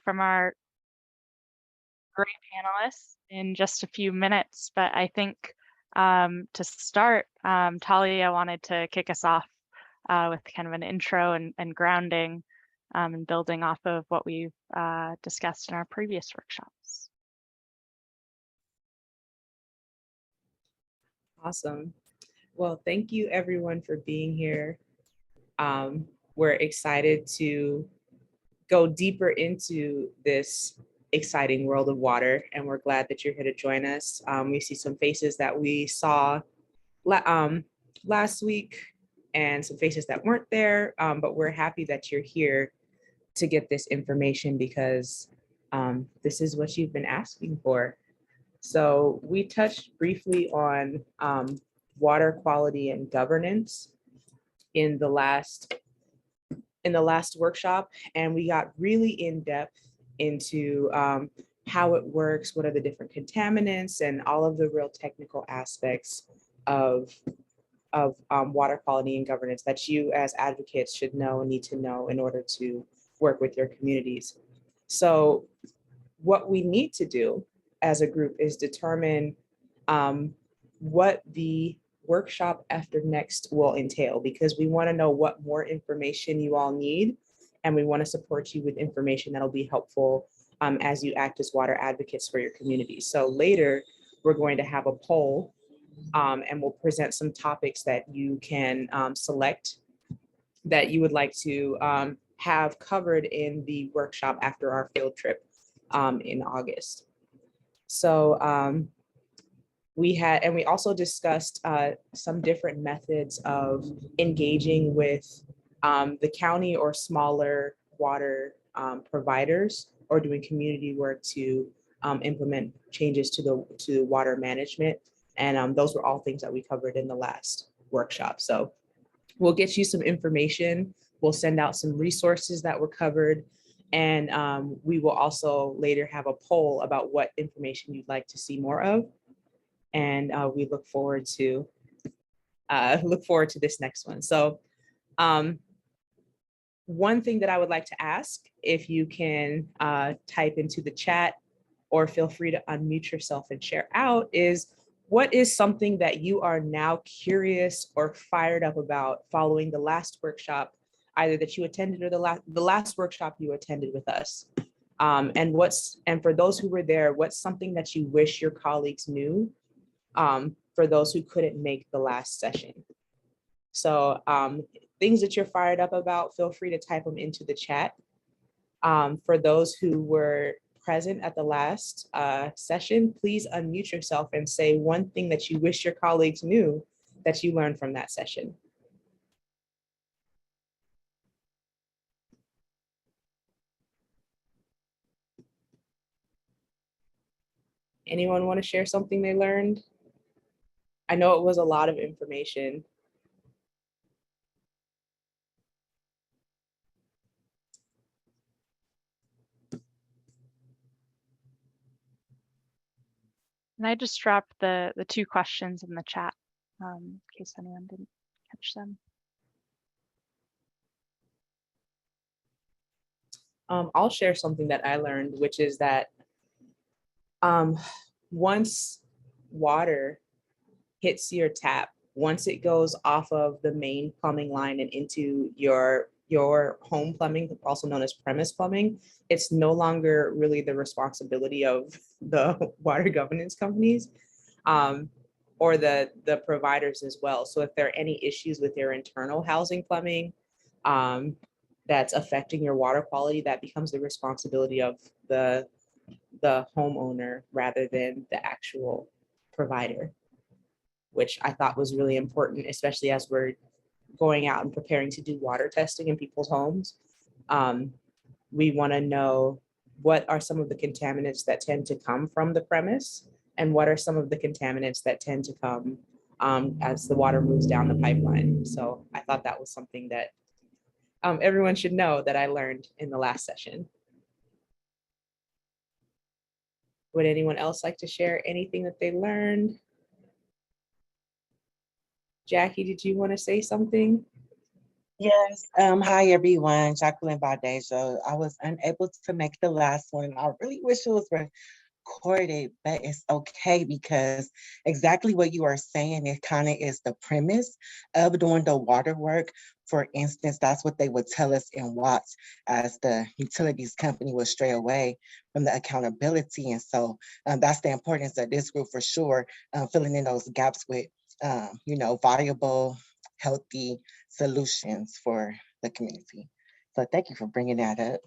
from our great panelists in just a few minutes. But I think to start, Talia wanted to kick us off with kind of an intro and grounding and building off of what we've discussed in our previous workshops. Awesome. Well, thank you everyone for being here. We're excited to go deeper into this exciting world of water, and we're glad that you're here to join us. We see some faces that we saw last week and some faces that weren't there, but we're happy that you're here to get this information because this is what you've been asking for. So we touched briefly on water quality and governance in the last workshop, and we got really in depth into how it works, what are the different contaminants, and all of the real technical aspects of water quality and governance that you as advocates should know and need to know in order to work with your communities. So what we need to do as a group is determine what the workshop after next will entail, because we want to know what more information you all need, and we want to support you with information that'll be helpful as you act as water advocates for your community. So later, we're going to have a poll and we'll present some topics that you can select that you would like to have covered in the workshop after our field trip in August. So we also discussed some different methods of engaging with the county or smaller water providers, or doing community work to implement changes to the water management. And those were all things that we covered in the last workshop. So we'll get you some information. We'll send out some resources that were covered. And we will also later have a poll about what information you'd like to see more of. And we look forward to this next one. So one thing that I would like to ask, if you can type into the chat or feel free to unmute yourself and share out, is what is something that you are now curious or fired up about following the last workshop, either that you attended or the last workshop you attended with us? And for those who were there, what's something that you wish your colleagues knew for those who couldn't make the last session? So things that you're fired up about, feel free to type them into the chat. For those who were present at the last session, please unmute yourself and say one thing that you wish your colleagues knew that you learned from that session. Anyone want to share something they learned? I know it was a lot of information. And I just dropped the 2 questions in the chat in case anyone didn't catch them. I'll share something that I learned, which is that once water hits your tap, once it goes off of the main plumbing line and into your home plumbing, also known as premise plumbing, it's no longer really the responsibility of the water governance companies or the providers as well. So if there are any issues with your internal housing plumbing that's affecting your water quality, that becomes the responsibility of the homeowner rather than the actual provider, which I thought was really important, especially as we're going out and preparing to do water testing in people's homes. We want to know what are some of the contaminants that tend to come from the premise, and what are some of the contaminants that tend to come as the water moves down the pipeline. So I thought that was something that everyone should know that I learned in the last session. Would anyone else like to share anything that they learned? Jackie, did you want to say something? Yes. Hi everyone. Jacqueline Baldejo. I was unable to make the last one. I really wish it was recorded, but it's okay because exactly what you are saying, it kind of is the premise of doing the water work. For instance, that's what they would tell us in Watts as the utilities company would stray away from the accountability. And so that's the importance of this group for sure, filling in those gaps with, viable, healthy solutions for the community. So thank you for bringing that up.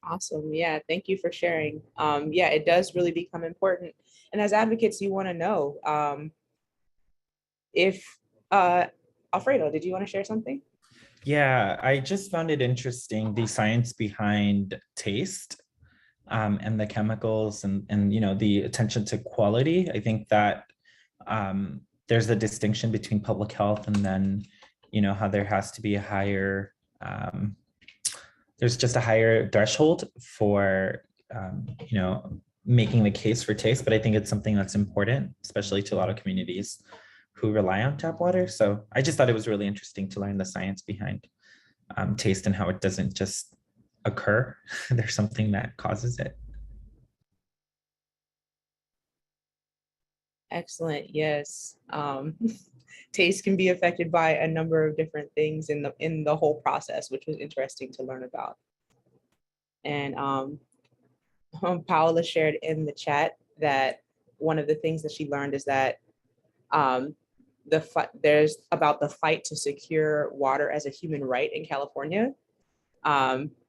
Awesome. Yeah, thank you for sharing. Yeah, it does really become important. And as advocates, you want to know if Alfredo, did you want to share something? Yeah, I just found it interesting, the science behind taste, and the chemicals and the attention to quality. I think that there's a distinction between public health and then how there has to be a higher there's just a higher threshold for making the case for taste. But I think it's something that's important, especially to a lot of communities who rely on tap water. So I just thought it was really interesting to learn the science behind taste and how it doesn't just occur. There's something that causes it. Excellent. Yes. Taste can be affected by a number of different things in the whole process, which was interesting to learn about. And Paola shared in the chat that one of the things that she learned is that there's about the fight to secure water as a human right in California,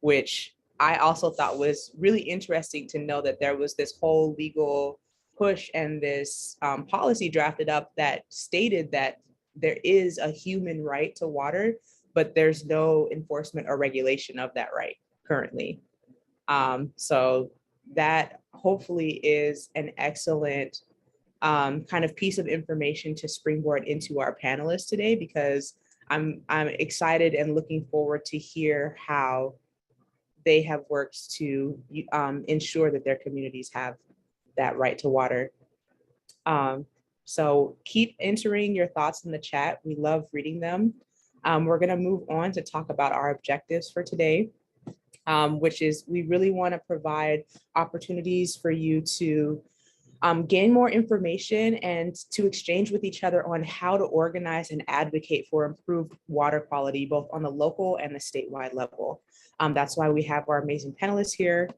which I also thought was really interesting to know that there was this whole legal push and this policy drafted up that stated that there is a human right to water, but there's no enforcement or regulation of that right currently. So that hopefully is an excellent kind of piece of information to springboard into our panelists today, because I'm excited and looking forward to hear how they have worked to ensure that their communities have that right to water. So keep entering your thoughts in the chat. We love reading them. We're going to move on to talk about our objectives for today, which is we really want to provide opportunities for you to gain more information and to exchange with each other on how to organize and advocate for improved water quality, both on the local and the statewide level. That's why we have our amazing panelists here.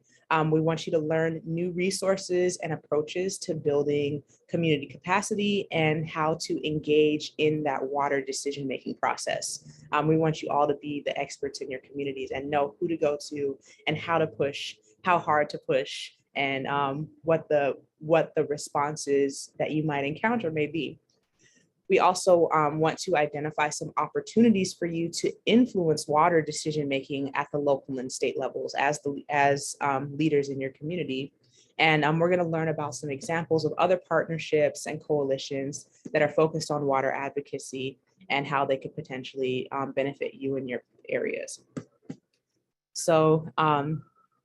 We want you to learn new resources and approaches to building community capacity and how to engage in that water decision-making process. We want you all to be the experts in your communities and know who to go to and how to push, how hard to push, and what the responses that you might encounter may be. We also want to identify some opportunities for you to influence water decision-making at the local and state levels as leaders in your community. And we're going to learn about some examples of other partnerships and coalitions that are focused on water advocacy and how they could potentially benefit you in your areas. So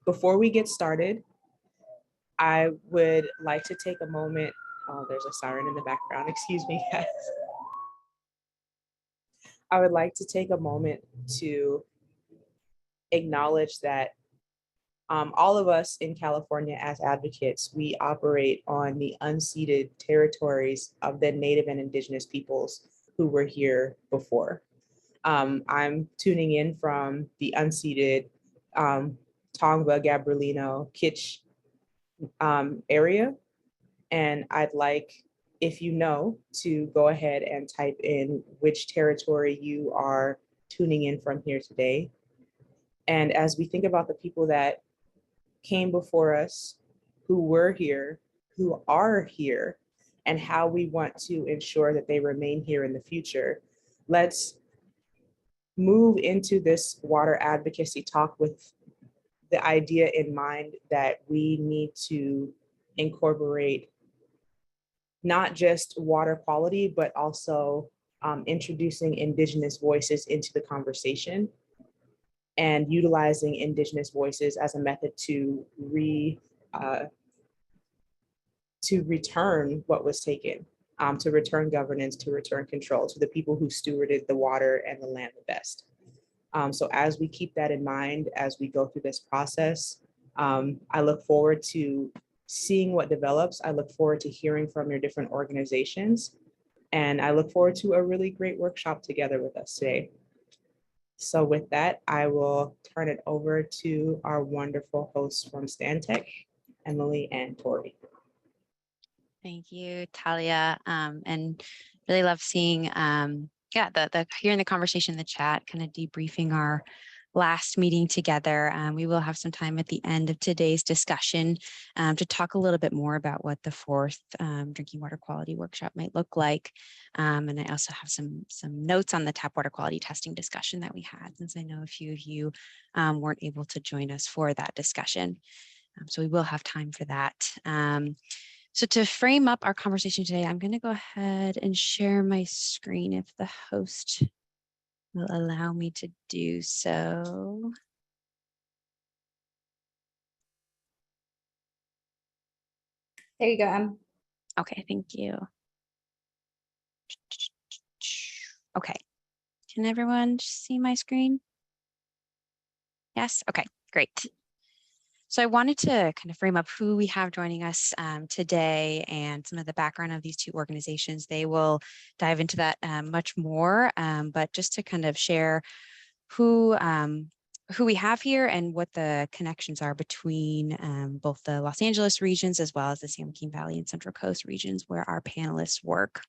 before we get started, I would like to take a moment. Oh, there's a siren in the background. Excuse me, guys. I would like to take a moment to acknowledge that all of us in California as advocates, we operate on the unceded territories of the Native and Indigenous peoples who were here before. I'm tuning in from the unceded Tongva, Gabrielino, Kitch area. And I'd like, if you know, to go ahead and type in which territory you are tuning in from here today. And as we think about the people that came before us, who were here, who are here, and how we want to ensure that they remain here in the future, let's move into this water advocacy talk with the idea in mind that we need to incorporate not just water quality, but also introducing Indigenous voices into the conversation and utilizing Indigenous voices as a method to return what was taken. to return governance, to return control to the people who stewarded the water and the land the best. So as we keep that in mind, as we go through this process, I look forward to seeing what develops. I look forward to hearing from your different organizations. And I look forward to a really great workshop together with us today. So with that, I will turn it over to our wonderful hosts from Stantec, Emily and Tori. Thank you, Talia. And really love seeing, hearing the conversation in the chat, kind of debriefing our last meeting together. We will have some time at the end of today's discussion to talk a little bit more about what the fourth drinking water quality workshop might look like. And I also have some notes on the tap water quality testing discussion that we had, since I know a few of you weren't able to join us for that discussion. So we will have time for that. So to frame up our conversation today, I'm going to go ahead and share my screen if the host will allow me to do so. There you go. Okay, thank you. Okay, can everyone see my screen? Yes, okay, great. So I wanted to kind of frame up who we have joining us today and some of the background of these two organizations. They will dive into that much more, but just to kind of share who we have here and what the connections are between both the Los Angeles regions as well as the San Joaquin Valley and Central Coast regions where our panelists work.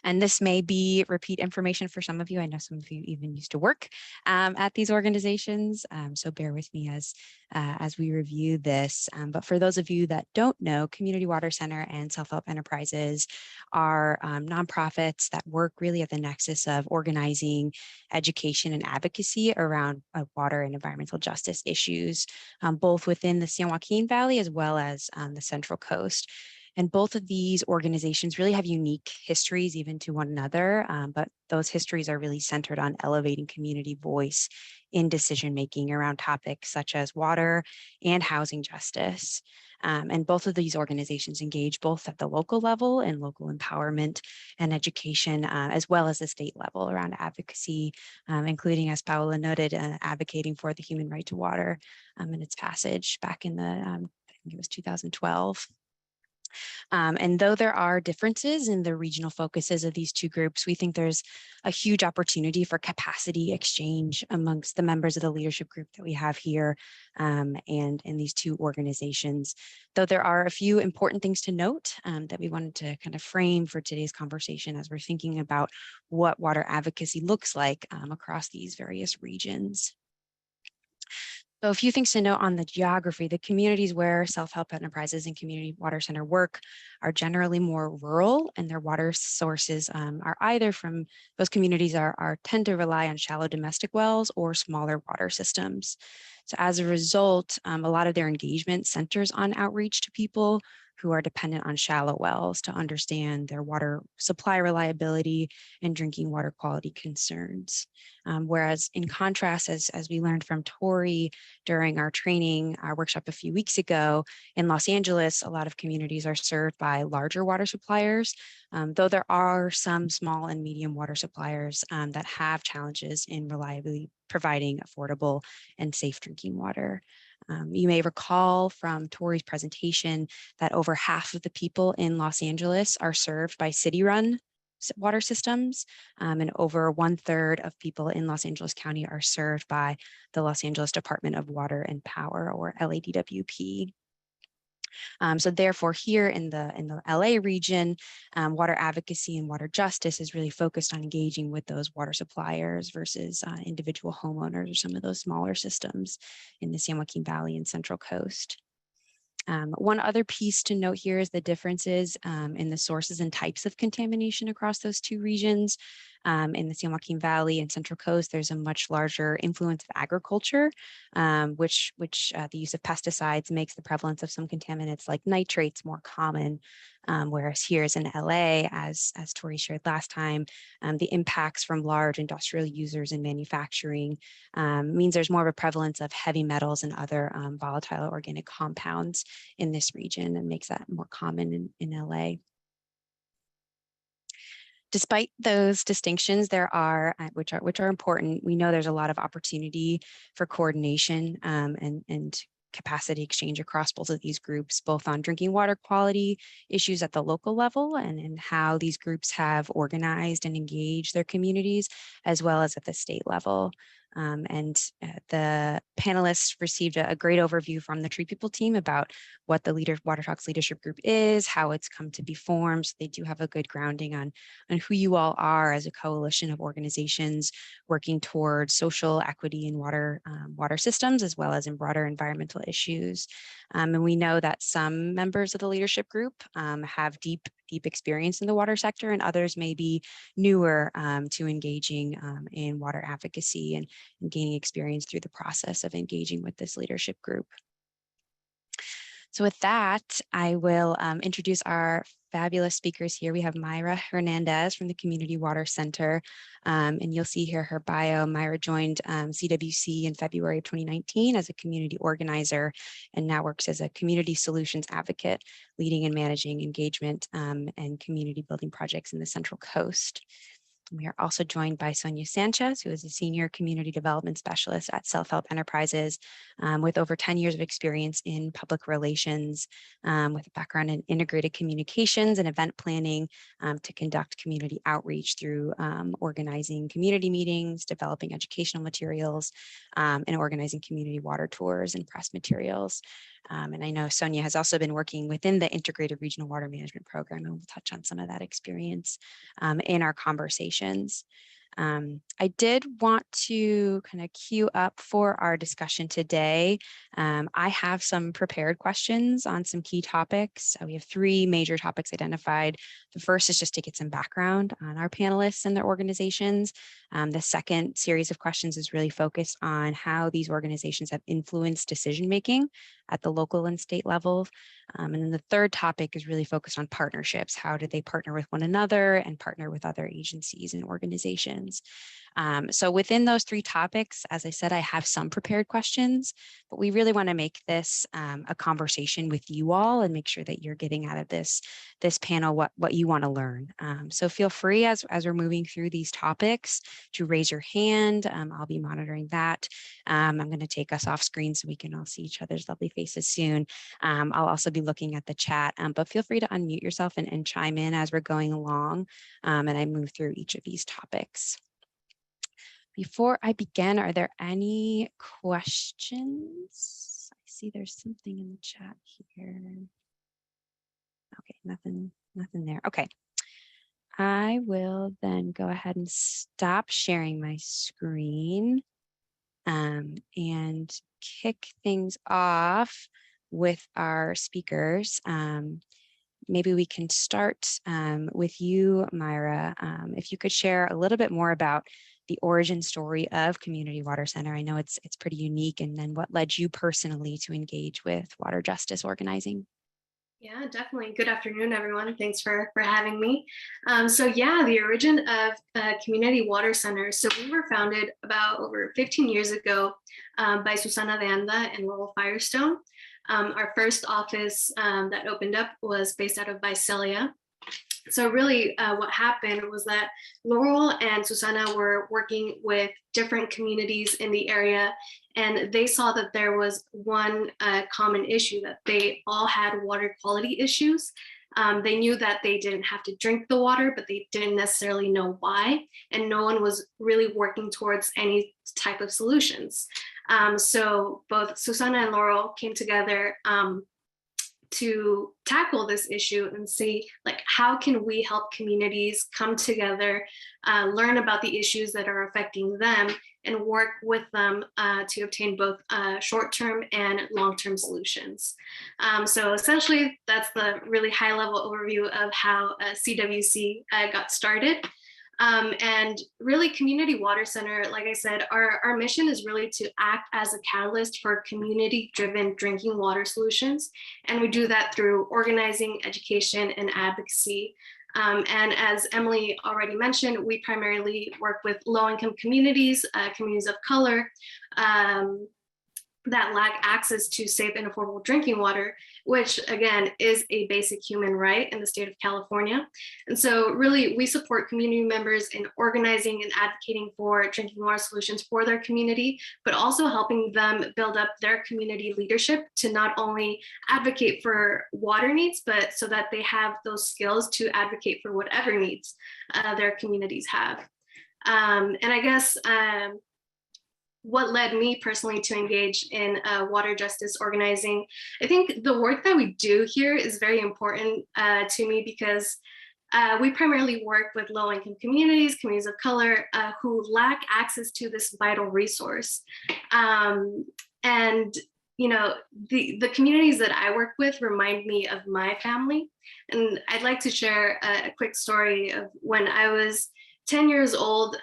And this may be repeat information for some of you. I know some of you even used to work at these organizations, so bear with me as we review this. But for those of you that don't know, Community Water Center and Self-Help Enterprises are nonprofits that work really at the nexus of organizing education and advocacy around water and environmental justice issues, both within the San Joaquin Valley as well as the Central Coast. And both of these organizations really have unique histories even to one another, but those histories are really centered on elevating community voice in decision-making around topics such as water and housing justice. And both of these organizations engage both at the local level in local empowerment and education, as well as the state level around advocacy, including, as Paola noted, advocating for the human right to water and its passage back in the, I think it was 2012. And though there are differences in the regional focuses of these two groups, we think there's a huge opportunity for capacity exchange amongst the members of the leadership group that we have here and in these two organizations. Though there are a few important things to note that we wanted to kind of frame for today's conversation as we're thinking about what water advocacy looks like across these various regions. So a few things to note on the geography. The communities where Self-Help Enterprises and Community Water Center work are generally more rural, and their water sources are either from, those communities tend to rely on shallow domestic wells or smaller water systems. So as a result, a lot of their engagement centers on outreach to people who are dependent on shallow wells to understand their water supply reliability and drinking water quality concerns. Whereas in contrast, as we learned from Tori during our training, our workshop a few weeks ago, in Los Angeles, a lot of communities are served by larger water suppliers, though there are some small and medium water suppliers that have challenges in reliably providing affordable and safe drinking water. You may recall from Tori's presentation that over half of the people in Los Angeles are served by city-run water systems, and over 1/3 of people in Los Angeles County are served by the Los Angeles Department of Water and Power, or LADWP. So therefore, here in the LA region, water advocacy and water justice is really focused on engaging with those water suppliers versus individual homeowners or some of those smaller systems in the San Joaquin Valley and Central Coast. One other piece to note here is the differences in the sources and types of contamination across those two regions. In the San Joaquin Valley and Central Coast, there's a much larger influence of agriculture, which the use of pesticides makes the prevalence of some contaminants like nitrates more common. Whereas here is in LA, as Tori shared last time, the impacts from large industrial users in manufacturing means there's more of a prevalence of heavy metals and other volatile organic compounds in this region and makes that more common in LA. Despite those distinctions, there are, which are important. We know there's a lot of opportunity for coordination and capacity exchange across both of these groups, both on drinking water quality issues at the local level and how these groups have organized and engaged their communities, as well as at the state level. The panelists received a great overview from the Tree People team about what the Water Talks Leadership Group is, how it's come to be formed. So they do have a good grounding on who you all are as a coalition of organizations working towards social equity in water systems, as well as in broader environmental issues. And we know that some members of the leadership group have deep experience in the water sector, and others may be newer to engaging in water advocacy and gaining experience through the process of engaging with this leadership group. So with that, I will introduce our fabulous speakers here. We have Mayra Hernandez from the Community Water Center, and you'll see here her bio. Mayra joined CWC in February of 2019 as a community organizer and now works as a community solutions advocate, leading and managing engagement and community building projects in the Central Coast. We are also joined by Sonia Sanchez, who is a senior community development specialist at Self-Help Enterprises with over 10 years of experience in public relations, with a background in integrated communications and event planning to conduct community outreach through organizing community meetings, developing educational materials, and organizing community water tours and press materials. And I know Sonia has also been working within the Integrated Regional Water Management Program, and we'll touch on some of that experience in our conversations. I did want to kind of queue up for our discussion today. I have some prepared questions on some key topics. We have 3 major topics identified. The first is just to get some background on our panelists and their organizations. The second series of questions is really focused on how these organizations have influenced decision-making at the local and state levels. And then the third topic is really focused on partnerships. How do they partner with one another and partner with other agencies and organizations? So within those 3 topics, as I said, I have some prepared questions, but we really want to make this a conversation with you all and make sure that you're getting out of this panel what you want to learn. So feel free as we're moving through these topics to raise your hand. I'll be monitoring that. I'm going to take us off screen so we can all see each other's lovely faces soon. I'll also be looking at the chat, but feel free to unmute yourself and chime in as we're going along and I move through each of these topics. Before I begin, are there any questions? I see there's something in the chat here. Okay, nothing there. Okay. I will then go ahead and stop sharing my screen and kick things off with our speakers. Maybe we can start with you, Mayra. If you could share a little bit more about the origin story of Community Water Center. I know it's pretty unique, and then what led you personally to engage with water justice organizing? Yeah, definitely. Good afternoon, everyone. Thanks for having me. So yeah, the origin of Community Water Center. So we were founded about over 15 years ago by Susana de Anda and Laurel Firestone. Our first office that opened up was based out of Visalia. So really what happened was that Laurel and Susana were working with different communities in the area, and they saw that there was one common issue, that they all had water quality issues. They knew that they didn't have to drink the water, but they didn't necessarily know why, and no one was really working towards any type of solutions. So both Susana and Laurel came together to tackle this issue and see, like, how can we help communities come together, learn about the issues that are affecting them, and work with them to obtain both short-term and long-term solutions. So essentially, that's the really high-level overview of how CWC got started. And really, Community Water Center, like I said, our mission is really to act as a catalyst for community-driven drinking water solutions. And we do that through organizing, education, and advocacy. And as Emily already mentioned, we primarily work with low-income communities, communities of color, that lack access to safe and affordable drinking water, which again is a basic human right in the state of California. And so really we support community members in organizing and advocating for drinking water solutions for their community, but also helping them build up their community leadership to not only advocate for water needs, but so that they have those skills to advocate for whatever needs their communities have. And I guess what led me personally to engage in water justice organizing. I think the work that we do here is very important to me because we primarily work with low-income communities, communities of color who lack access to this vital resource. And you know, the communities that I work with remind me of my family. And I'd like to share a quick story of when I was 10 years old.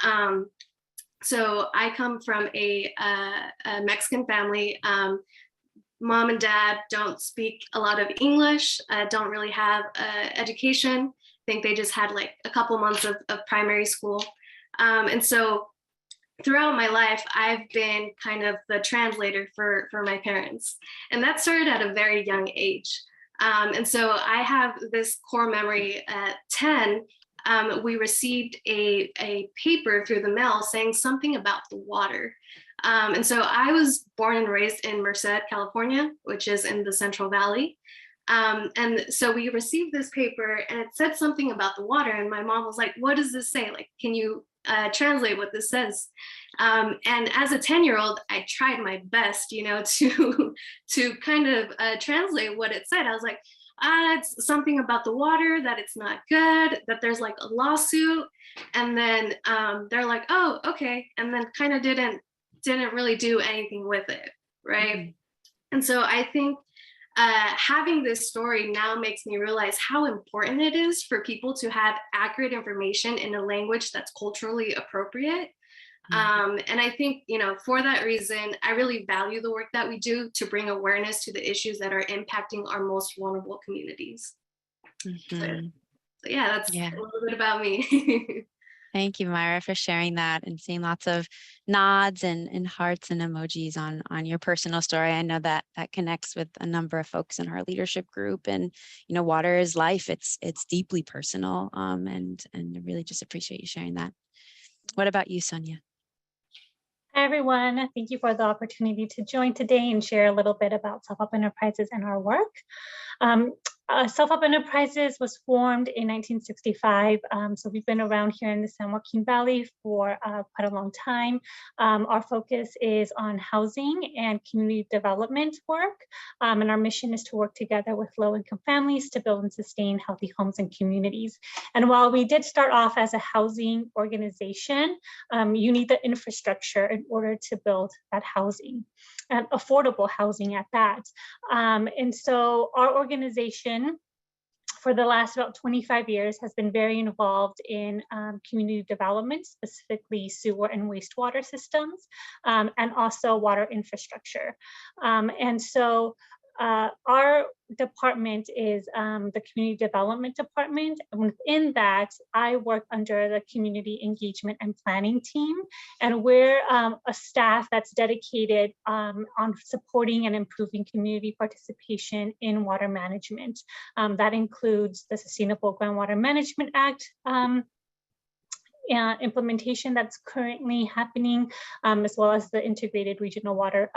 So I come from a Mexican family. Mom and dad don't speak a lot of English, don't really have education. I think they just had like a couple months of primary school. And so throughout my life, I've been kind of the translator for my parents. And that started at a very young age. And so I have this core memory at 10. We received a paper through the mail saying something about the water. And so I was born and raised in Merced, California, which is in the Central Valley. And so we received this paper and it said something about the water. And my mom was like, what does this say? Like, can you translate what this says? And as a 10-year-old, I tried my best, you know, to kind of translate what it said. I was like, it's something about the water, that it's not good, that there's like a lawsuit. And then they're like, oh, okay. And then kind of didn't really do anything with it, right? Mm-hmm. And so I think having this story now makes me realize how important it is for people to have accurate information in a language that's culturally appropriate. And I think, you know, for that reason, I really value the work that we do to bring awareness to the issues that are impacting our most vulnerable communities. Mm-hmm. So yeah, that's a little bit about me. Thank you, Myra, for sharing that and seeing lots of nods and hearts and emojis on your personal story. I know that that connects with a number of folks in our leadership group. And, you know, water is life. It's deeply personal. And I really just appreciate you sharing that. What about you, Sonia? Hi, everyone. Thank you for the opportunity to join today and share a little bit about Self-Help Enterprises and our work. Self-Help Enterprises was formed in 1965. So we've been around here in the San Joaquin Valley for quite a long time. Our focus is on housing and community development work. And our mission is to work together with low-income families to build and sustain healthy homes and communities. And while we did start off as a housing organization, you need the infrastructure in order to build that housing, and affordable housing at that. And so our organization for the last about 25 years has been very involved in community development, specifically sewer and wastewater systems, and also water infrastructure. And so our department is the community development department. And within that, I work under the community engagement and planning team. And we're a staff that's dedicated on supporting and improving community participation in water management. That includes the Sustainable Groundwater Management Act implementation that's currently happening, as well as the Integrated Regional Water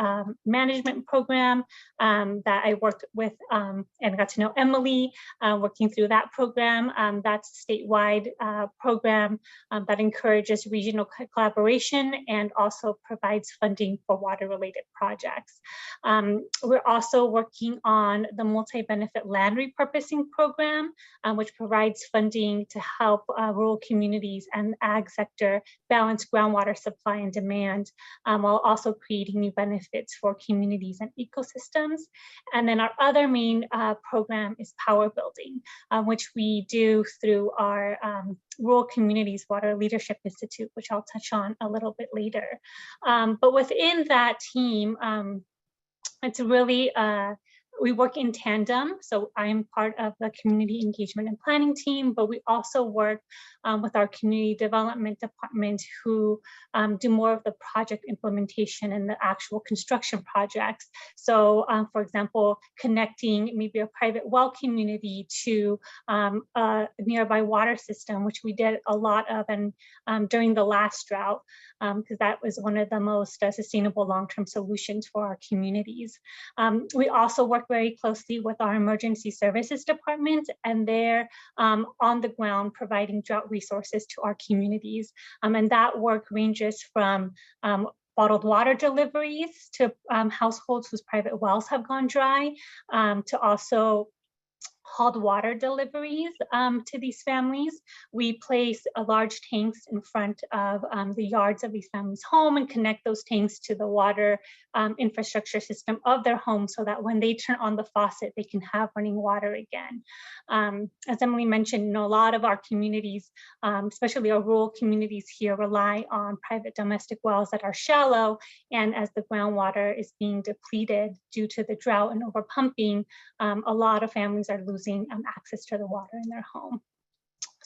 Management Program that I worked with and got to know Emily working through that program. That's a statewide program that encourages regional collaboration and also provides funding for water-related projects. We're also working on the Multi-Benefit Land Repurposing Program, which provides funding to help rural communities and ag sector balance groundwater supply and demand, while also creating new benefits for communities and ecosystems. And then our other main program is power building, which we do through our Rural Communities Water Leadership Institute, which I'll touch on a little bit later. But within that team, it's really we work in tandem. So I'm part of the community engagement and planning team, but we also work with our community development department, who do more of the project implementation and the actual construction projects. So for example, connecting maybe a private well community to a nearby water system, which we did a lot of and during the last drought, because that was one of the most sustainable long-term solutions for our communities. We also work very closely with our emergency services department, and they're on the ground providing drought resources to our communities. And that work ranges from bottled water deliveries to households whose private wells have gone dry, to also hauled water deliveries to these families. We place large tanks in front of the yards of these families' home and connect those tanks to the water infrastructure system of their home, so that when they turn on the faucet, they can have running water again. As Emily mentioned, a lot of our communities, especially our rural communities here, rely on private domestic wells that are shallow. And as the groundwater is being depleted due to the drought and overpumping, a lot of families are losing access to the water in their home.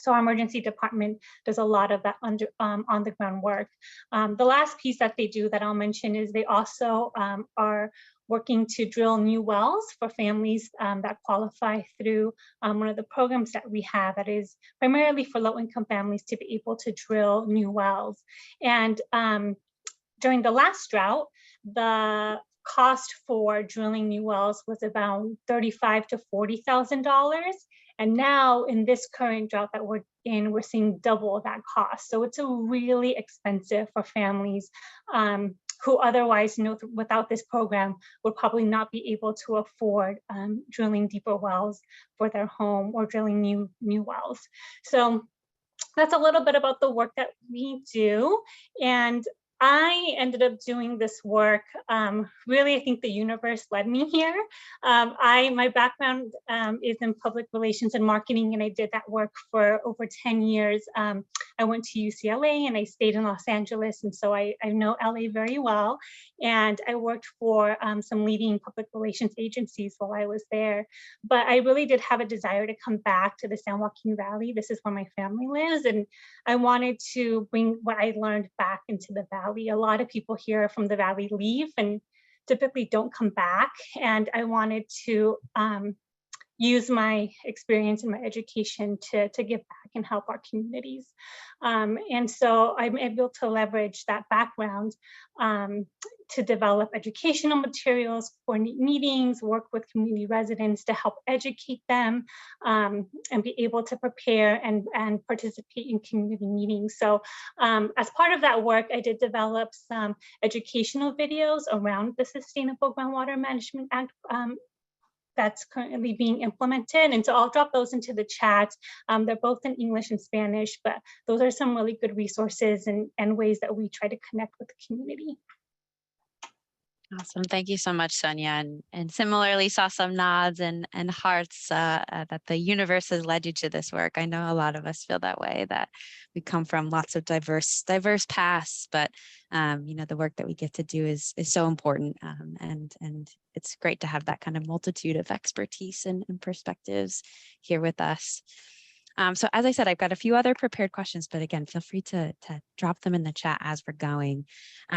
So our emergency department does a lot of that on the ground work. The last piece that they do that I'll mention is they also are working to drill new wells for families that qualify through one of the programs that we have that is primarily for low-income families to be able to drill new wells. And during the last drought, the cost for drilling new wells was about $35,000 to $40,000. And now in this current drought that we're in, we're seeing double that cost. So it's a really expensive for families who otherwise, without this program, would probably not be able to afford drilling deeper wells for their home or drilling new wells. So that's a little bit about the work that we do. And I ended up doing this work. Really, I think the universe led me here. My background is in public relations and marketing, and I did that work for over 10 years. I went to UCLA and I stayed in Los Angeles, and so I know LA very well. And I worked for some leading public relations agencies while I was there. But I really did have a desire to come back to the San Joaquin Valley. This is where my family lives, and I wanted to bring what I learned back into the Valley. A lot of people here from the Valley leave and typically don't come back. And I wanted to use my experience and my education to give back and help our communities. And so I'm able to leverage that background to develop educational materials, coordinate meetings, work with community residents to help educate them, and be able to prepare and participate in community meetings. So as part of that work, I did develop some educational videos around the Sustainable Groundwater Management Act that's currently being implemented. And so I'll drop those into the chat. They're both in English and Spanish, but those are some really good resources and ways that we try to connect with the community. Awesome. Thank you so much, Sonia. And similarly saw some nods and hearts that the universe has led you to this work. I know a lot of us feel that way, that we come from lots of diverse paths, but the work that we get to do is so important. And it's great to have that kind of multitude of expertise and perspectives here with us. So as I said, I've got a few other prepared questions, but again, feel free to drop them in the chat as we're going.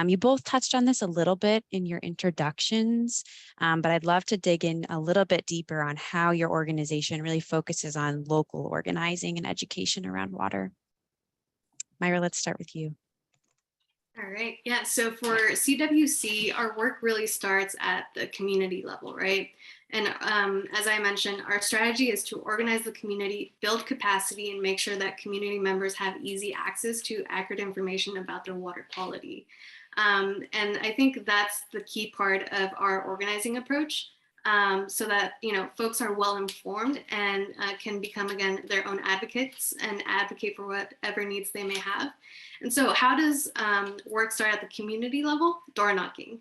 You both touched on this a little bit in your introductions, but I'd love to dig in a little bit deeper on how your organization really focuses on local organizing and education around water. Myra, let's start with you. All right. Yeah. So for CWC, our work really starts at the community level, right? And as I mentioned, our strategy is to organize the community, build capacity, and make sure that community members have easy access to accurate information about their water quality. And I think that's the key part of our organizing approach, so that folks are well informed and can become, again, their own advocates and advocate for whatever needs they may have. And so how does work start at the community level? Door knocking.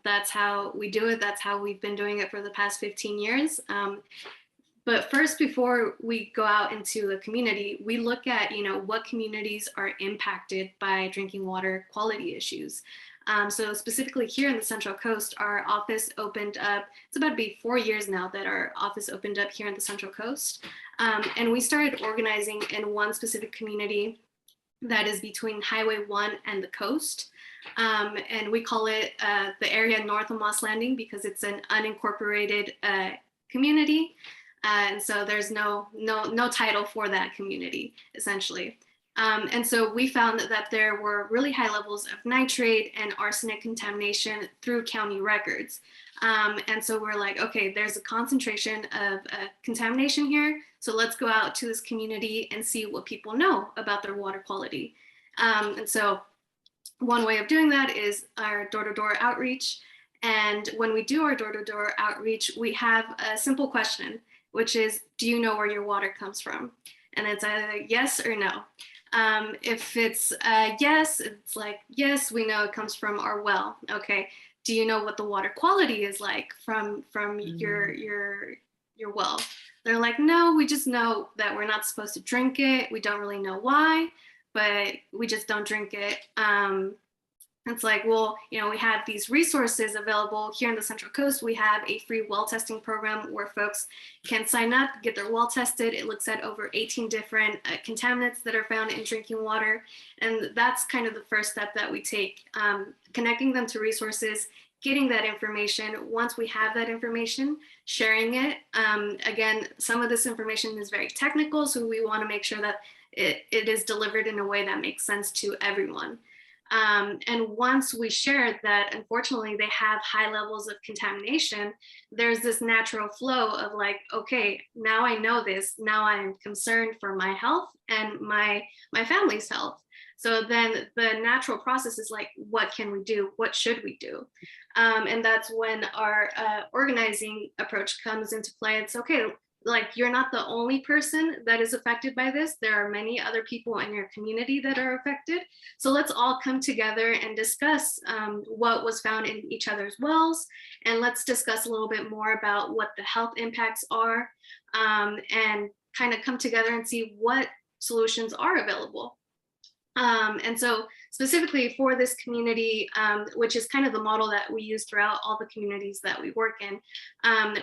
That's how we do it. That's how we've been doing it for the past 15 years. But first, before we go out into the community, we look at, what communities are impacted by drinking water quality issues. So specifically here in the Central Coast, our office opened up, it's about to be 4 years now that our office opened up here in the Central Coast. And we started organizing in one specific community that is between Highway 1 and the coast. And we call it the area north of Moss Landing because it's an unincorporated community. And so there's no title for that community, essentially. And so we found that there were really high levels of nitrate and arsenic contamination through county records. And so we're like, okay, there's a concentration of contamination here. So let's go out to this community and see what people know about their water quality. And so one way of doing that is our door-to-door outreach. And when we do our door-to-door outreach, we have a simple question, which is, do you know where your water comes from? And it's either yes or no. If it's yes, it's like, yes, we know it comes from our well. Okay. Do you know what the water quality is like from your well? They're like, no, we just know that we're not supposed to drink it. We don't really know why, but we just don't drink it. It's like, well, you know, we have these resources available here in the Central Coast. We have a free well testing program where folks can sign up, get their well tested. It looks at over 18 different contaminants that are found in drinking water. And that's kind of the first step that we take, connecting them to resources, getting that information. Once we have that information, sharing it. Again, some of this information is very technical, so we want to make sure that it is delivered in a way that makes sense to everyone. And once we share that, unfortunately, they have high levels of contamination, there's this natural flow of like, okay, now I know this, now I'm concerned for my health and my family's health. So then the natural process is like, what can we do? What should we do? And that's when our organizing approach comes into play. It's okay, like you're not the only person that is affected by this. There are many other people in your community that are affected. So let's all come together and discuss what was found in each other's wells. And let's discuss a little bit more about what the health impacts are, and kind of come together and see what solutions are available. And so specifically for this community, which is kind of the model that we use throughout all the communities that we work in,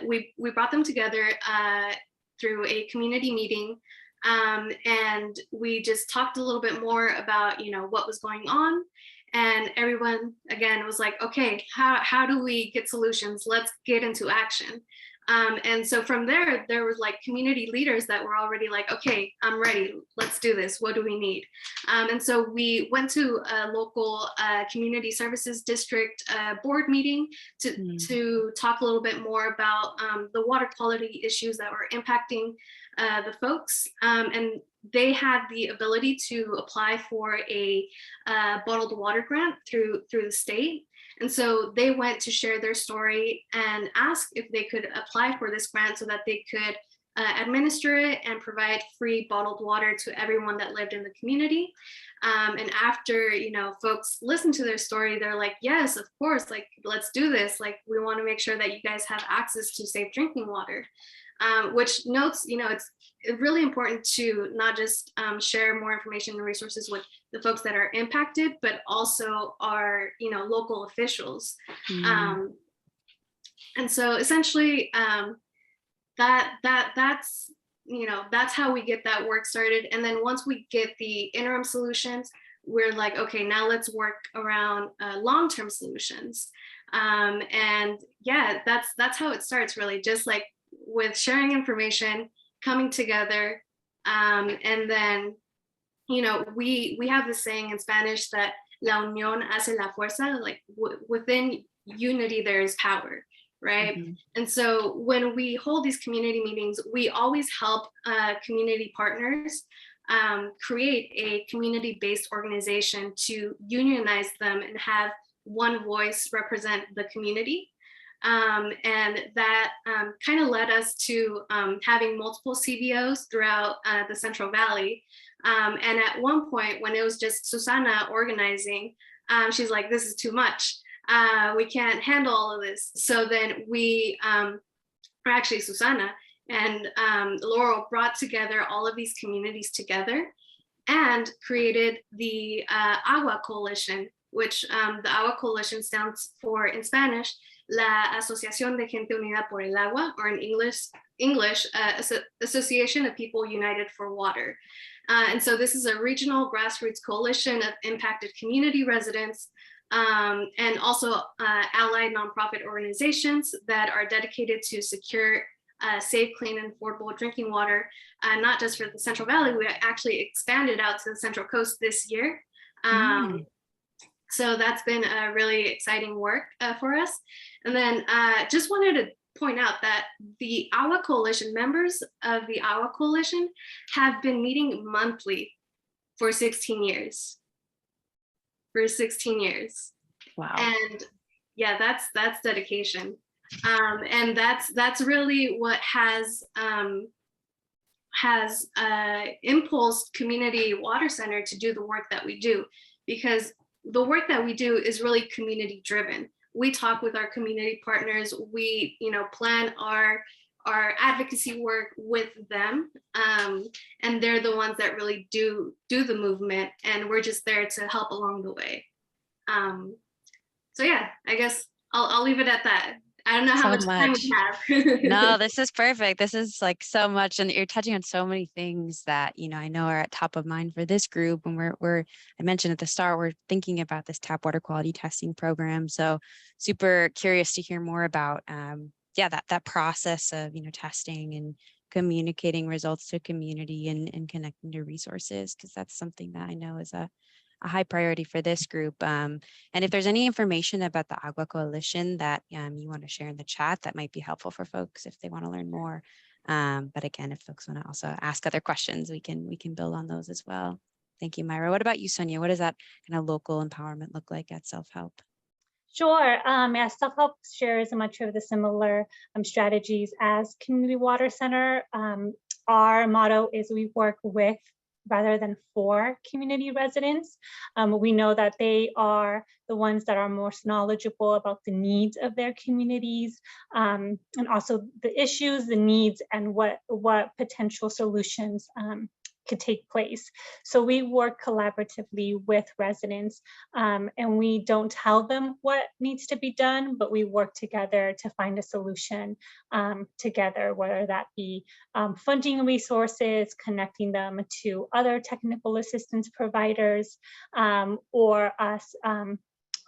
we brought them together through a community meeting, and we just talked a little bit more about, you know, what was going on. And everyone, again, was like, okay, how do we get solutions? Let's get into action. And so from there was like community leaders that were already like, okay, I'm ready, let's do this, what do we need? And so we went to a local community services district board meeting to talk a little bit more about the water quality issues that were impacting the folks. And they had the ability to apply for a bottled water grant through the state. And so they went to share their story and ask if they could apply for this grant so that they could administer it and provide free bottled water to everyone that lived in the community. And after, you know, folks listened to their story, they're like, yes, of course, like, let's do this. Like, we want to make sure that you guys have access to safe drinking water. Which notes, you know, it's really important to not just share more information and resources with the folks that are impacted, but also our, you know, local officials. And so essentially, that's, you know, that's how we get that work started. And then once we get the interim solutions, we're like, okay, now let's work around long-term solutions. And yeah, that's how it starts, really, just like with sharing information, coming together, and then, you know, we have this saying in Spanish that la unión hace la fuerza, like within unity there is power, right? And so when we hold these community meetings, we always help community partners create a community-based organization to unionize them and have one voice represent the community. And that kind of led us to having multiple CBOs throughout the Central Valley. And at one point, when it was just Susana organizing, she's like, this is too much. We can't handle all of this. So then we, or actually Susana and Laurel brought together all of these communities together and created the Agua Coalition, which the Agua Coalition stands for in Spanish, La Asociación de Gente Unida por el Agua, or in English, Association of People United for Water. And so this is a regional grassroots coalition of impacted community residents and also allied nonprofit organizations that are dedicated to secure, safe, clean, and affordable drinking water, not just for the Central Valley. We actually expanded out to the Central Coast this year. So that's been a really exciting work for us. And then just wanted to point out that the Agua Coalition, members of the Agua Coalition have been meeting monthly for 16 years. For 16 years. Wow. And yeah, that's dedication. And that's really what has impulsed Community Water Center to do the work that we do, because the work that we do is really community driven. We talk with our community partners. We, plan our advocacy work with them, and they're the ones that really do the movement, and we're just there to help along the way. So yeah, I guess I'll leave it at that. I don't know how much time we have. No, this is perfect. This is like so much, and you're touching on so many things that, I know are at top of mind for this group. And I mentioned at the start, we're thinking about this tap water quality testing program. So super curious to hear more about, that process of, testing and communicating results to community and connecting to resources, because that's something that I know is a high priority for this group. And if there's any information about the Agua Coalition that you want to share in the chat, that might be helpful for folks if they want to learn more. But again, if folks want to also ask other questions, we can build on those as well. Thank you, Myra. What about you, Sonia? What does that kind of local empowerment look like at Self-Help? Sure. Yeah, Self-Help shares much of the similar strategies as Community Water Center. Our motto is we work with rather than for community residents. We know that they are the ones that are most knowledgeable about the needs of their communities, and also the issues, the needs, and what potential solutions could take place. So we work collaboratively with residents, and we don't tell them what needs to be done, but we work together to find a solution together, whether that be funding resources, connecting them to other technical assistance providers, or us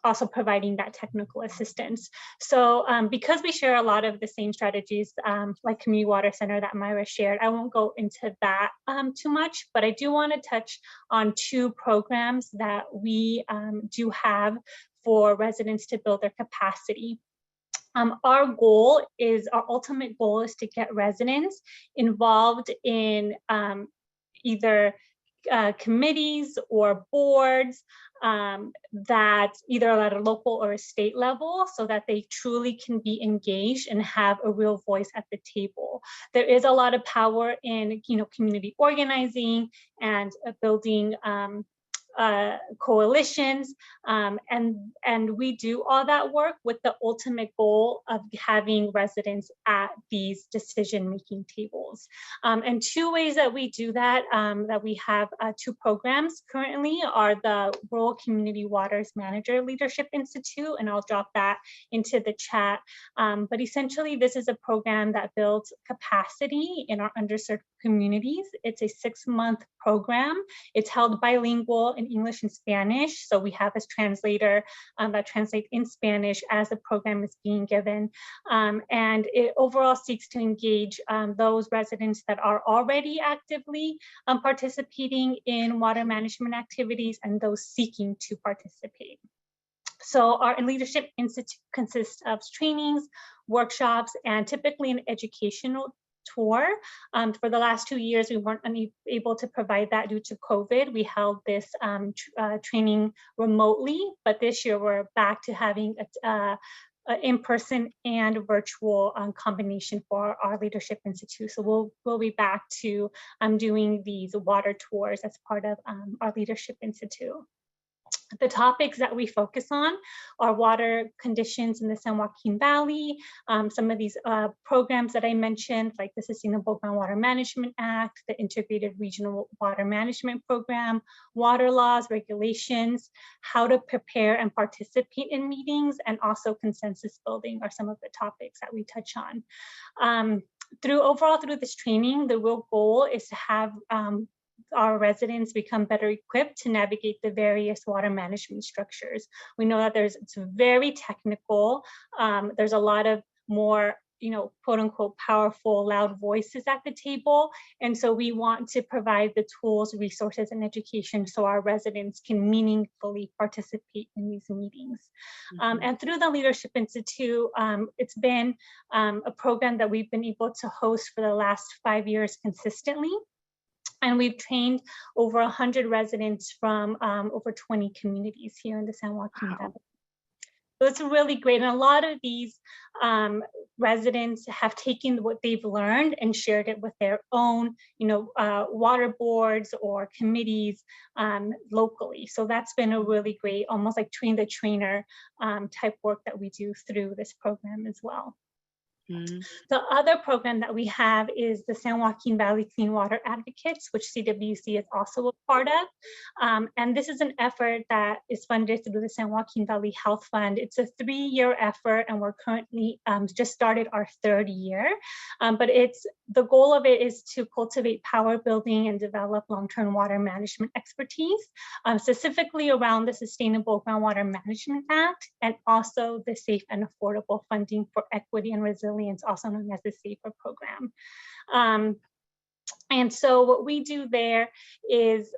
also providing that technical assistance. So because we share a lot of the same strategies like Community Water Center that Myra shared, I won't go into that too much, but I do want to touch on two programs that we do have for residents to build their capacity. Our ultimate goal is to get residents involved in either committees or boards that either at a local or a state level, so that they truly can be engaged and have a real voice at the table. There is a lot of power in community organizing and building coalitions, and we do all that work with the ultimate goal of having residents at these decision-making tables. And two ways that we do that, that we have two programs currently, are the Rural Community Waters Manager Leadership Institute, and I'll drop that into the chat. But essentially, this is a program that builds capacity in our underserved communities. It's a 6-month program. It's held bilingual in English and Spanish. So we have a translator that translates in Spanish as the program is being given. And it overall seeks to engage those residents that are already actively participating in water management activities and those seeking to participate. So our Leadership Institute consists of trainings, workshops, and typically an educational tour. For the last 2 years, we weren't able to provide that due to COVID. We held this training remotely, but this year we're back to having in-person and virtual combination for our Leadership Institute. So we'll be back to doing these water tours as part of our Leadership Institute. The topics that we focus on are water conditions in the San Joaquin Valley, some of these programs that I mentioned, like the Sustainable Groundwater Management Act, the Integrated Regional Water Management Program, water laws, regulations, how to prepare and participate in meetings, and also consensus building are some of the topics that we touch on. Overall through this training, the real goal is to have our residents become better equipped to navigate the various water management structures. We know that it's very technical. There's a lot of more, quote unquote, powerful, loud voices at the table. And so we want to provide the tools, resources, and education so our residents can meaningfully participate in these meetings. And through the Leadership Institute, it's been a program that we've been able to host for the last 5 years consistently. And we've trained over 100 residents from over 20 communities here in the San Joaquin Valley. So it's really great. And a lot of these residents have taken what they've learned and shared it with their own, water boards or committees locally. So that's been a really great, almost like train the trainer type work that we do through this program as well. The other program that we have is the San Joaquin Valley Clean Water Advocates, which CWC is also a part of. And this is an effort that is funded through the San Joaquin Valley Health Fund. It's a 3-year effort, and we're currently just started our 3rd year. But the goal of it is to cultivate power building and develop long-term water management expertise, specifically around the Sustainable Groundwater Management Act, and also the Safe and Affordable Funding for Equity and Resilience, also known as the SAFER program. And so what we do there is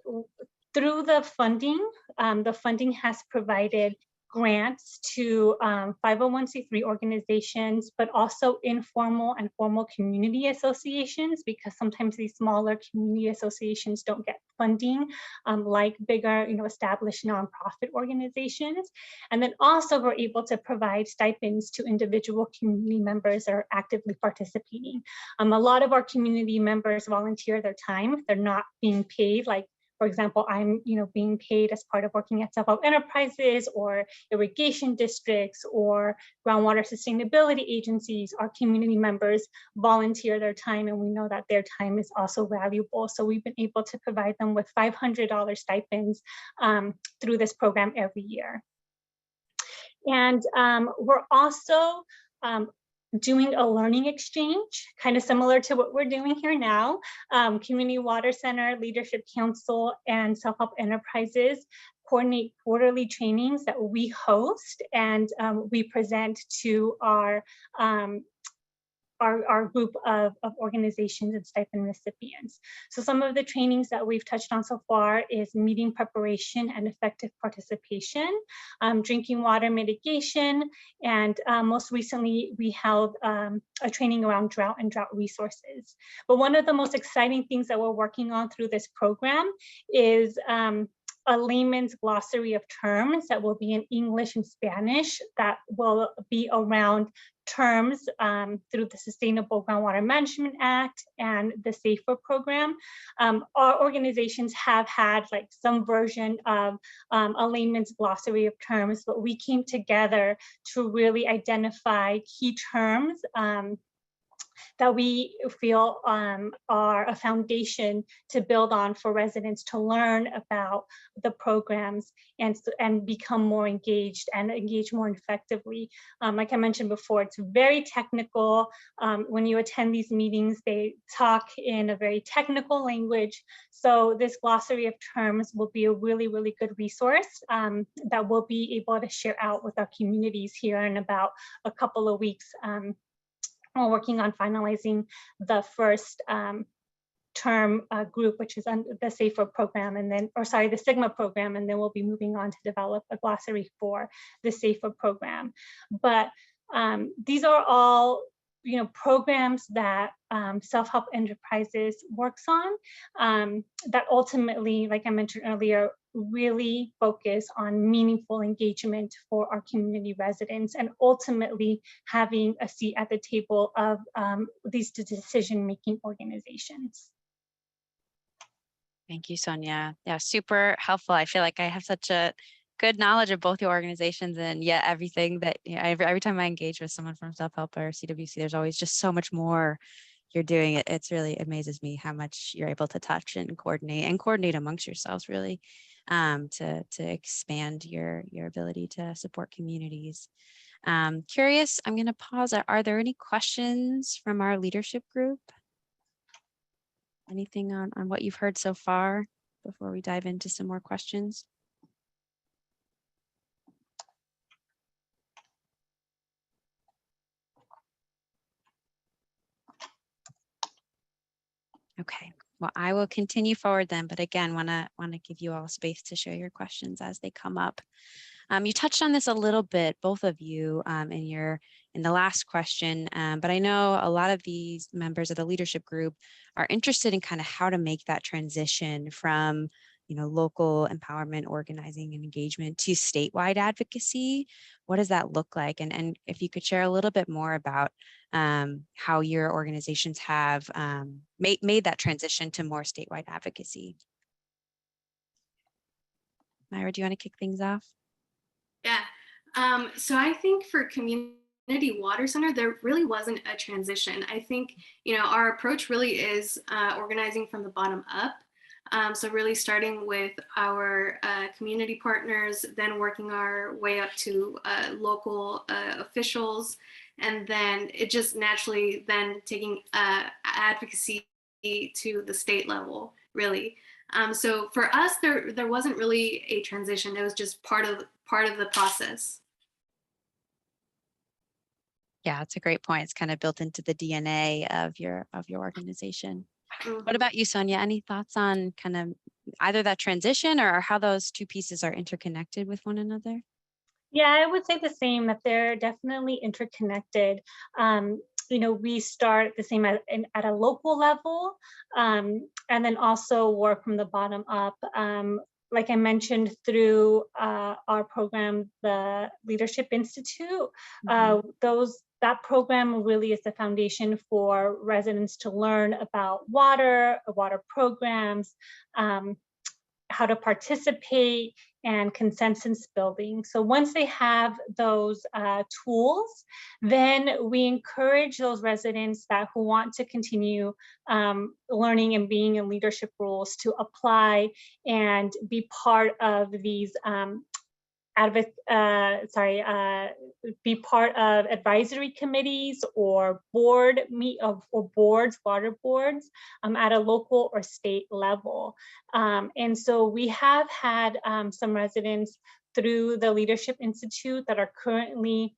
through the funding has provided grants to 501c3 organizations, but also informal and formal community associations, because sometimes these smaller community associations don't get funding like bigger, established nonprofit organizations. And then also we're able to provide stipends to individual community members that are actively participating. A lot of our community members volunteer their time. They're not being paid, like, for example, I'm being paid as part of working at Self-Help Enterprises or irrigation districts or groundwater sustainability agencies. Our community members volunteer their time, and we know that their time is also valuable. So we've been able to provide them with $500 stipends through this program every year. And we're also doing a learning exchange, kind of similar to what we're doing here now. Community Water Center, Leadership Council, and Self-Help Enterprises coordinate quarterly trainings that we host, and we present to our group of organizations and stipend recipients. So some of the trainings that we've touched on so far is meeting preparation and effective participation, drinking water mitigation, and most recently we held a training around drought and drought resources. But one of the most exciting things that we're working on through this program is a layman's glossary of terms that will be in English and Spanish that will be around terms through the Sustainable Groundwater Management Act and the SAFER program. Our organizations have had like some version of a layman's glossary of terms, but we came together to really identify key terms that we feel are a foundation to build on for residents to learn about the programs and become more engaged and engage more effectively. Like I mentioned before, it's very technical. When you attend these meetings, they talk in a very technical language. So this glossary of terms will be a really, really good resource that we'll be able to share out with our communities here in about a couple of weeks. We're working on finalizing the first term group, which is under the SAFER program, and then, or sorry, the SIGMA program, and then we'll be moving on to develop a glossary for the SAFER program. But these are all, programs that Self-Help Enterprises works on that ultimately, like I mentioned earlier, really focus on meaningful engagement for our community residents and ultimately having a seat at the table of these decision-making organizations. Thank you, Sonia. Yeah, super helpful. I feel like I have such a good knowledge of both your organizations, and yet everything that, you know, every time I engage with someone from self-help or CWC, there's always just so much more you're doing. It's really amazes me how much you're able to touch and coordinate amongst yourselves, really, to expand your ability to support communities. Curious, I'm going to pause. Are there any questions from our leadership group? Anything on what you've heard so far before we dive into some more questions? Okay, well, I will continue forward then, but again, want to give you all space to share your questions as they come up. You touched on this a little bit, both of you, in the last question, but I know a lot of these members of the leadership group are interested in kind of how to make that transition from, you know, local empowerment, organizing, and engagement to statewide advocacy. What does that look like? And if you could share a little bit more about how your organizations have made that transition to more statewide advocacy. Myra, do you want to kick things off? Yeah. So I think for community water center, there really wasn't a transition. I think, you know, our approach really is organizing from the bottom up. So really starting with our community partners, then working our way up to local officials, and then it just naturally then taking advocacy to the state level, really. So for us, there wasn't really a transition. It was just part of the process. Yeah, it's a great point. It's kind of built into the DNA of your organization. Mm-hmm. What about you, Sonia? Any thoughts on kind of either that transition or how those two pieces are interconnected with one another? Yeah, I would say the same, that they're definitely interconnected. You know, we start the same at a local level, and then also work from the bottom up. Like I mentioned, through our program, the Leadership Institute, that program really is the foundation for residents to learn about water programs, how to participate, and consensus building. So once they have those tools, then we encourage those residents who want to continue learning and being in leadership roles to apply and be part of these be part of advisory committees or water boards at a local or state level. And so we have had some residents through the Leadership Institute that are currently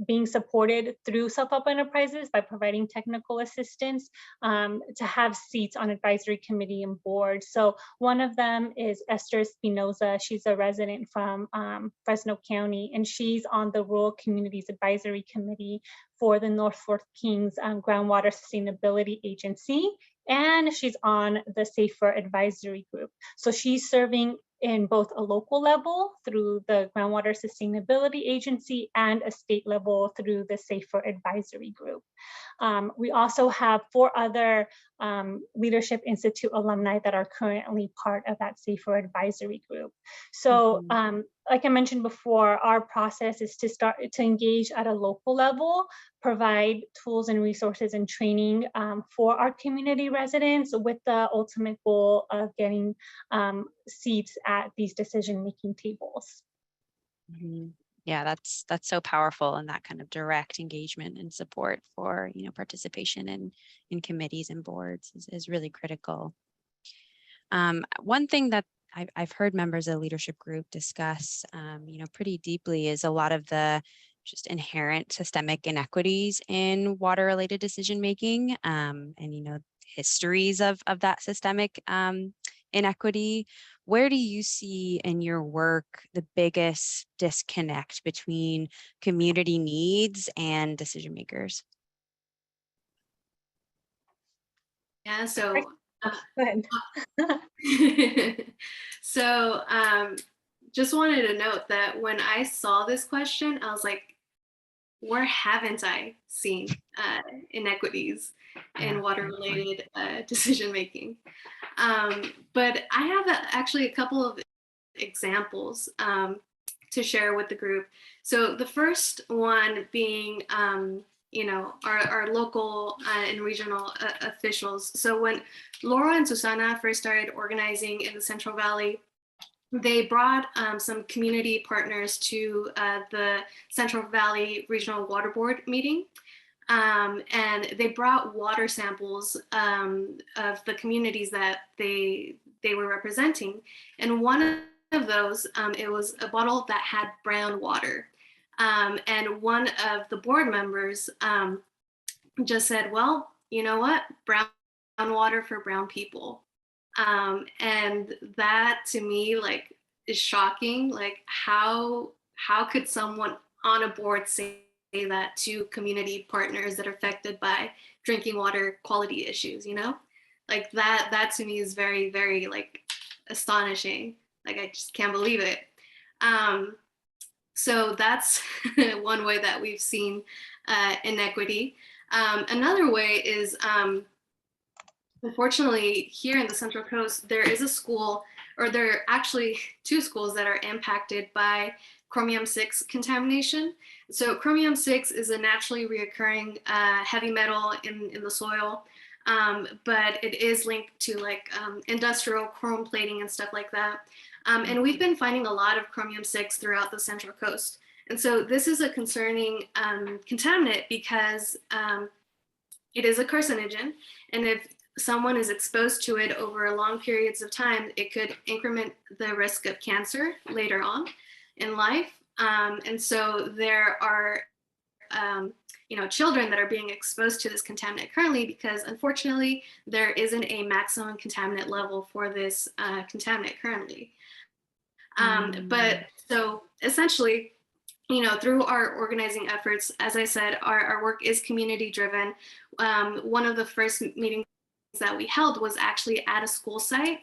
being supported through self-help enterprises by providing technical assistance to have seats on advisory committee and board. So one of them is Esther Espinoza. She's a resident from Fresno County, and she's on the Rural Communities Advisory Committee for the North Fork Kings Groundwater Sustainability Agency, and she's on the Safer Advisory Group. So she's serving in both a local level through the Groundwater Sustainability Agency and a state level through the Safer Advisory Group. We also have 4 other Leadership Institute alumni that are currently part of that Safer Advisory Group. So like I mentioned before, our process is to start to engage at a local level, provide tools and resources and training for our community residents with the ultimate goal of getting seats at these decision-making tables. Yeah, that's so powerful, and that kind of direct engagement and support for, you know, participation in committees and boards is really critical. One thing that I've heard members of the leadership group discuss, you know, pretty deeply is a lot of the just inherent systemic inequities in water-related decision-making, and, you know, histories of that systemic inequity. Where do you see in your work the biggest disconnect between community needs and decision makers? Yeah, so Go ahead. so just wanted to note that when I saw this question, I was like, where haven't I seen inequities in water-related decision making? But I have actually a couple of examples to share with the group. So the first one being, our local and regional officials. So when Laura and Susana first started organizing in the Central Valley, they brought some community partners to the Central Valley Regional Water Board meeting. And they brought water samples of the communities that they were representing. And one of those, it was a bottle that had brown water. And one of the board members just said, well, you know what, brown water for brown people. And that to me, like, is shocking. Like, how could someone on a board say that to community partners that are affected by drinking water quality issues, like that to me is very, very like astonishing. Like, I just can't believe it. So that's one way that we've seen inequity. Another way is, unfortunately, here in the Central Coast, there is a school, or there are actually two schools that are impacted by chromium-6 contamination. So chromium-6 is a naturally reoccurring heavy metal in the soil, but it is linked to like industrial chrome plating and stuff like that. And we've been finding a lot of chromium-6 throughout the Central Coast. And so this is a concerning contaminant because it is a carcinogen. And if someone is exposed to it over long periods of time, it could increment the risk of cancer later on in life. And so there are, children that are being exposed to this contaminant currently because unfortunately there isn't a maximum contaminant level for this contaminant currently. But so essentially, through our organizing efforts, as I said, our work is community driven. One of the first meetings that we held was actually at a school site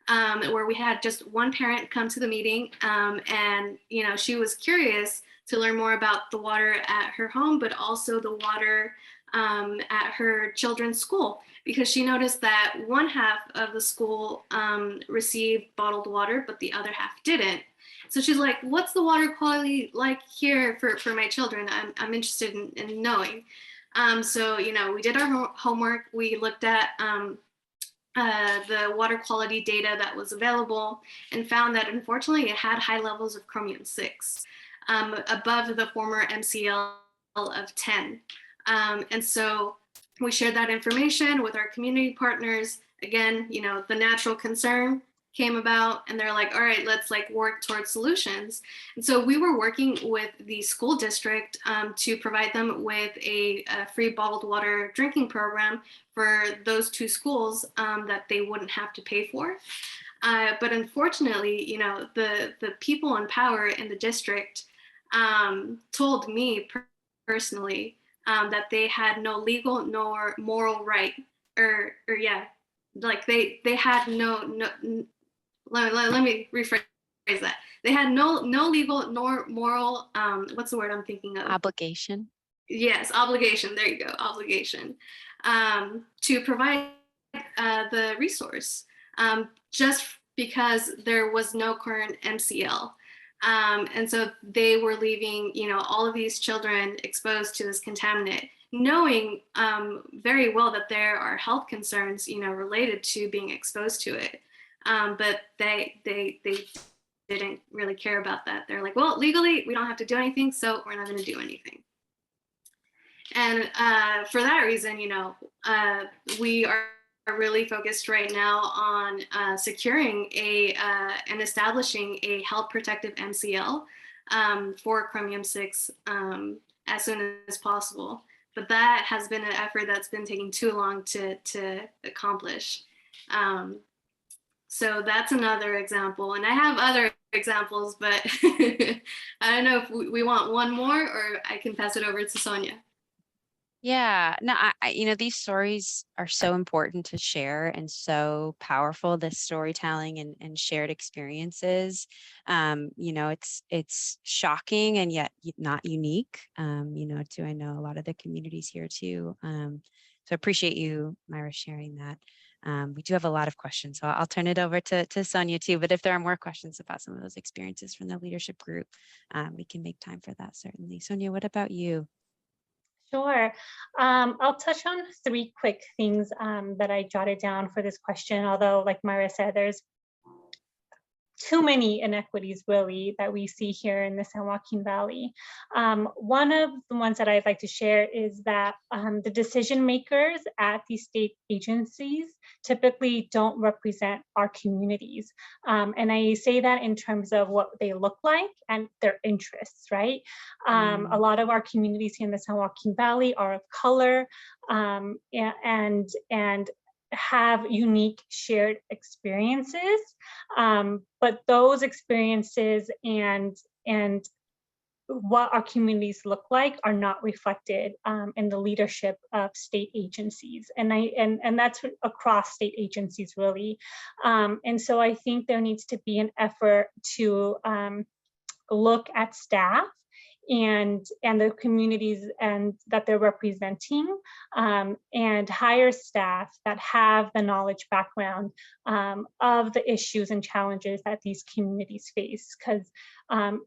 where we had just one parent come to the meeting, and she was curious to learn more about the water at her home, but also the water at her children's school, because she noticed that one half of the school received bottled water, but the other half didn't. So she's like, what's the water quality like here for my children? I'm interested in knowing. So, we did our homework. We looked at the water quality data that was available and found that unfortunately it had high levels of chromium-6, above the former MCL of 10. And so we shared that information with our community partners. Again, the natural concern came about and they're like, all right, let's work towards solutions. And so we were working with the school district to provide them with a free bottled water drinking program for those two schools that they wouldn't have to pay for. But unfortunately, the people in power in the district told me personally that they had no legal nor moral right, they had no let me rephrase that. They had no legal nor moral, what's the word I'm thinking of? Obligation. Yes, obligation. There you go, obligation. To provide the resource, just because there was no current MCL. And so they were leaving, all of these children exposed to this contaminant, knowing very well that there are health concerns, related to being exposed to it. But they didn't really care about that. They're like, well, legally, we don't have to do anything, so we're not going to do anything. And for that reason, we are really focused right now on securing and establishing a health protective MCL for chromium-6 as soon as possible. But that has been an effort that's been taking too long to accomplish. So that's another example. And I have other examples, but I don't know if we want one more, or I can pass it over to Sonia. Yeah, no, these stories are so important to share and so powerful, this storytelling and shared experiences. It's shocking and yet not unique, to, I know, a lot of the communities here too. So I appreciate you, Myra, sharing that. We do have a lot of questions, so I'll turn it over to Sonia too. But if there are more questions about some of those experiences from the leadership group, we can make time for that, certainly. Sonia, what about you? Sure. I'll touch on 3 quick things that I jotted down for this question, although like Myra said, there's too many inequities really that we see here in the San Joaquin Valley. One of the ones that I'd like to share is that the decision makers at these state agencies typically don't represent our communities. And I say that in terms of what they look like and their interests, right? A lot of our communities here in the San Joaquin Valley are of color and have unique shared experiences, but those experiences and what our communities look like are not reflected in the leadership of state agencies, and that's across state agencies really. And so I think there needs to be an effort to look at staff and the communities and that they're representing, and hire staff that have the knowledge background of the issues and challenges that these communities face. Because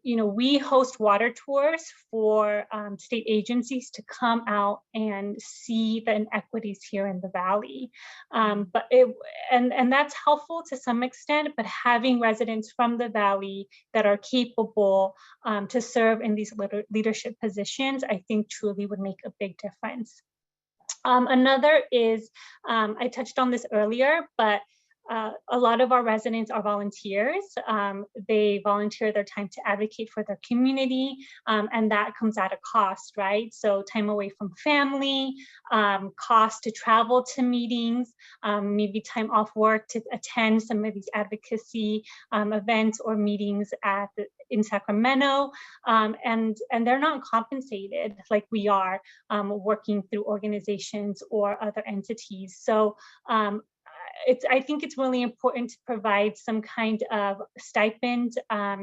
we host water tours for state agencies to come out and see the inequities here in the valley. And that's helpful to some extent, but having residents from the valley that are capable to serve in these leadership positions, I think truly would make a big difference. Another is, I touched on this earlier, but a lot of our residents are volunteers. They volunteer their time to advocate for their community, and that comes at a cost, right? So time away from family, cost to travel to meetings, maybe time off work to attend some of these advocacy events or meetings in Sacramento, and they're not compensated like we are working through organizations or other entities. So I think it's really important to provide some kind of stipend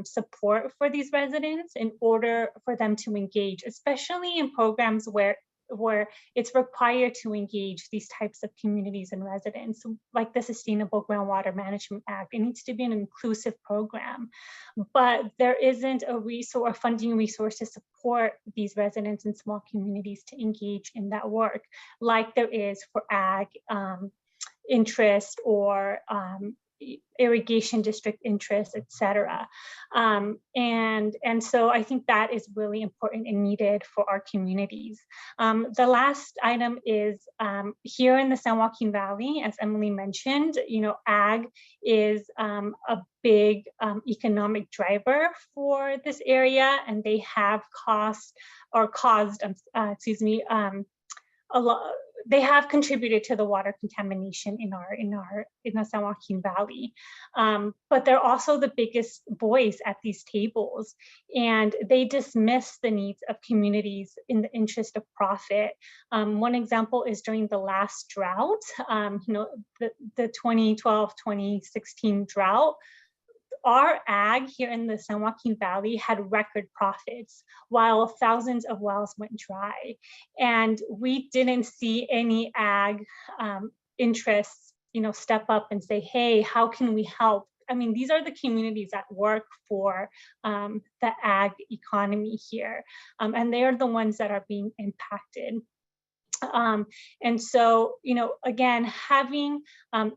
support for these residents in order for them to engage, especially in programs where it's required to engage these types of communities and residents, like the Sustainable Groundwater Management Act. It needs to be an inclusive program, but there isn't a funding resource to support these residents in small communities to engage in that work, like there is for ag interest or irrigation district interest, et cetera. And so I think that is really important and needed for our communities. The last item is here in the San Joaquin Valley, as Emily mentioned, ag is a big economic driver for this area, and they have caused a lot. They have contributed to the water contamination in the San Joaquin Valley, but they're also the biggest voice at these tables, and they dismiss the needs of communities in the interest of profit. One example is during the last drought, the 2012-2016 drought. Our ag here in the San Joaquin Valley had record profits while thousands of wells went dry. And we didn't see any ag interests, step up and say, hey, how can we help? I mean, these are the communities that work for the ag economy here. And they are the ones that are being impacted. And so, again, having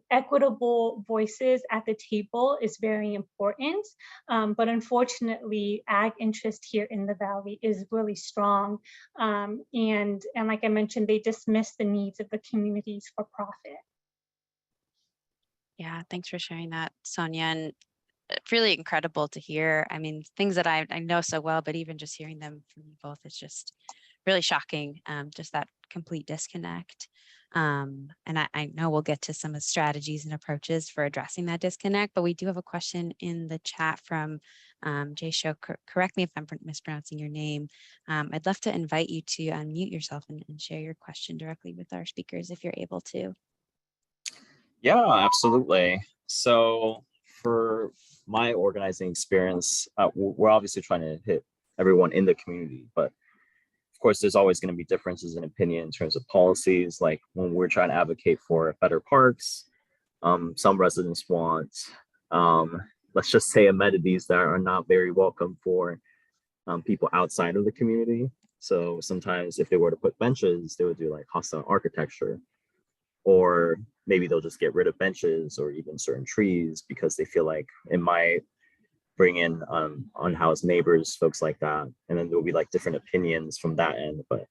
equitable voices at the table is very important. But unfortunately, ag interest here in the Valley is really strong. And like I mentioned, they dismiss the needs of the communities for profit. Yeah, thanks for sharing that, Sonia. And really incredible to hear. I mean, things that I know so well, but even just hearing them from you both is just really shocking, just that complete disconnect. And I know we'll get to some of the strategies and approaches for addressing that disconnect, but we do have a question in the chat from Jay Show. Correct me if I'm mispronouncing your name. I'd love to invite you to unmute yourself and share your question directly with our speakers if you're able to. Yeah, absolutely. So for my organizing experience, we're obviously trying to hit everyone in the community, but of course, there's always going to be differences in opinion in terms of policies, like when we're trying to advocate for better parks, Some residents want, let's just say, amenities that are not very welcome for people outside of the community. So sometimes if they were to put benches, they would do like hostile architecture, or maybe they'll just get rid of benches or even certain trees because they feel like it might bring in unhoused neighbors, folks like that. And then there'll be like different opinions from that end. But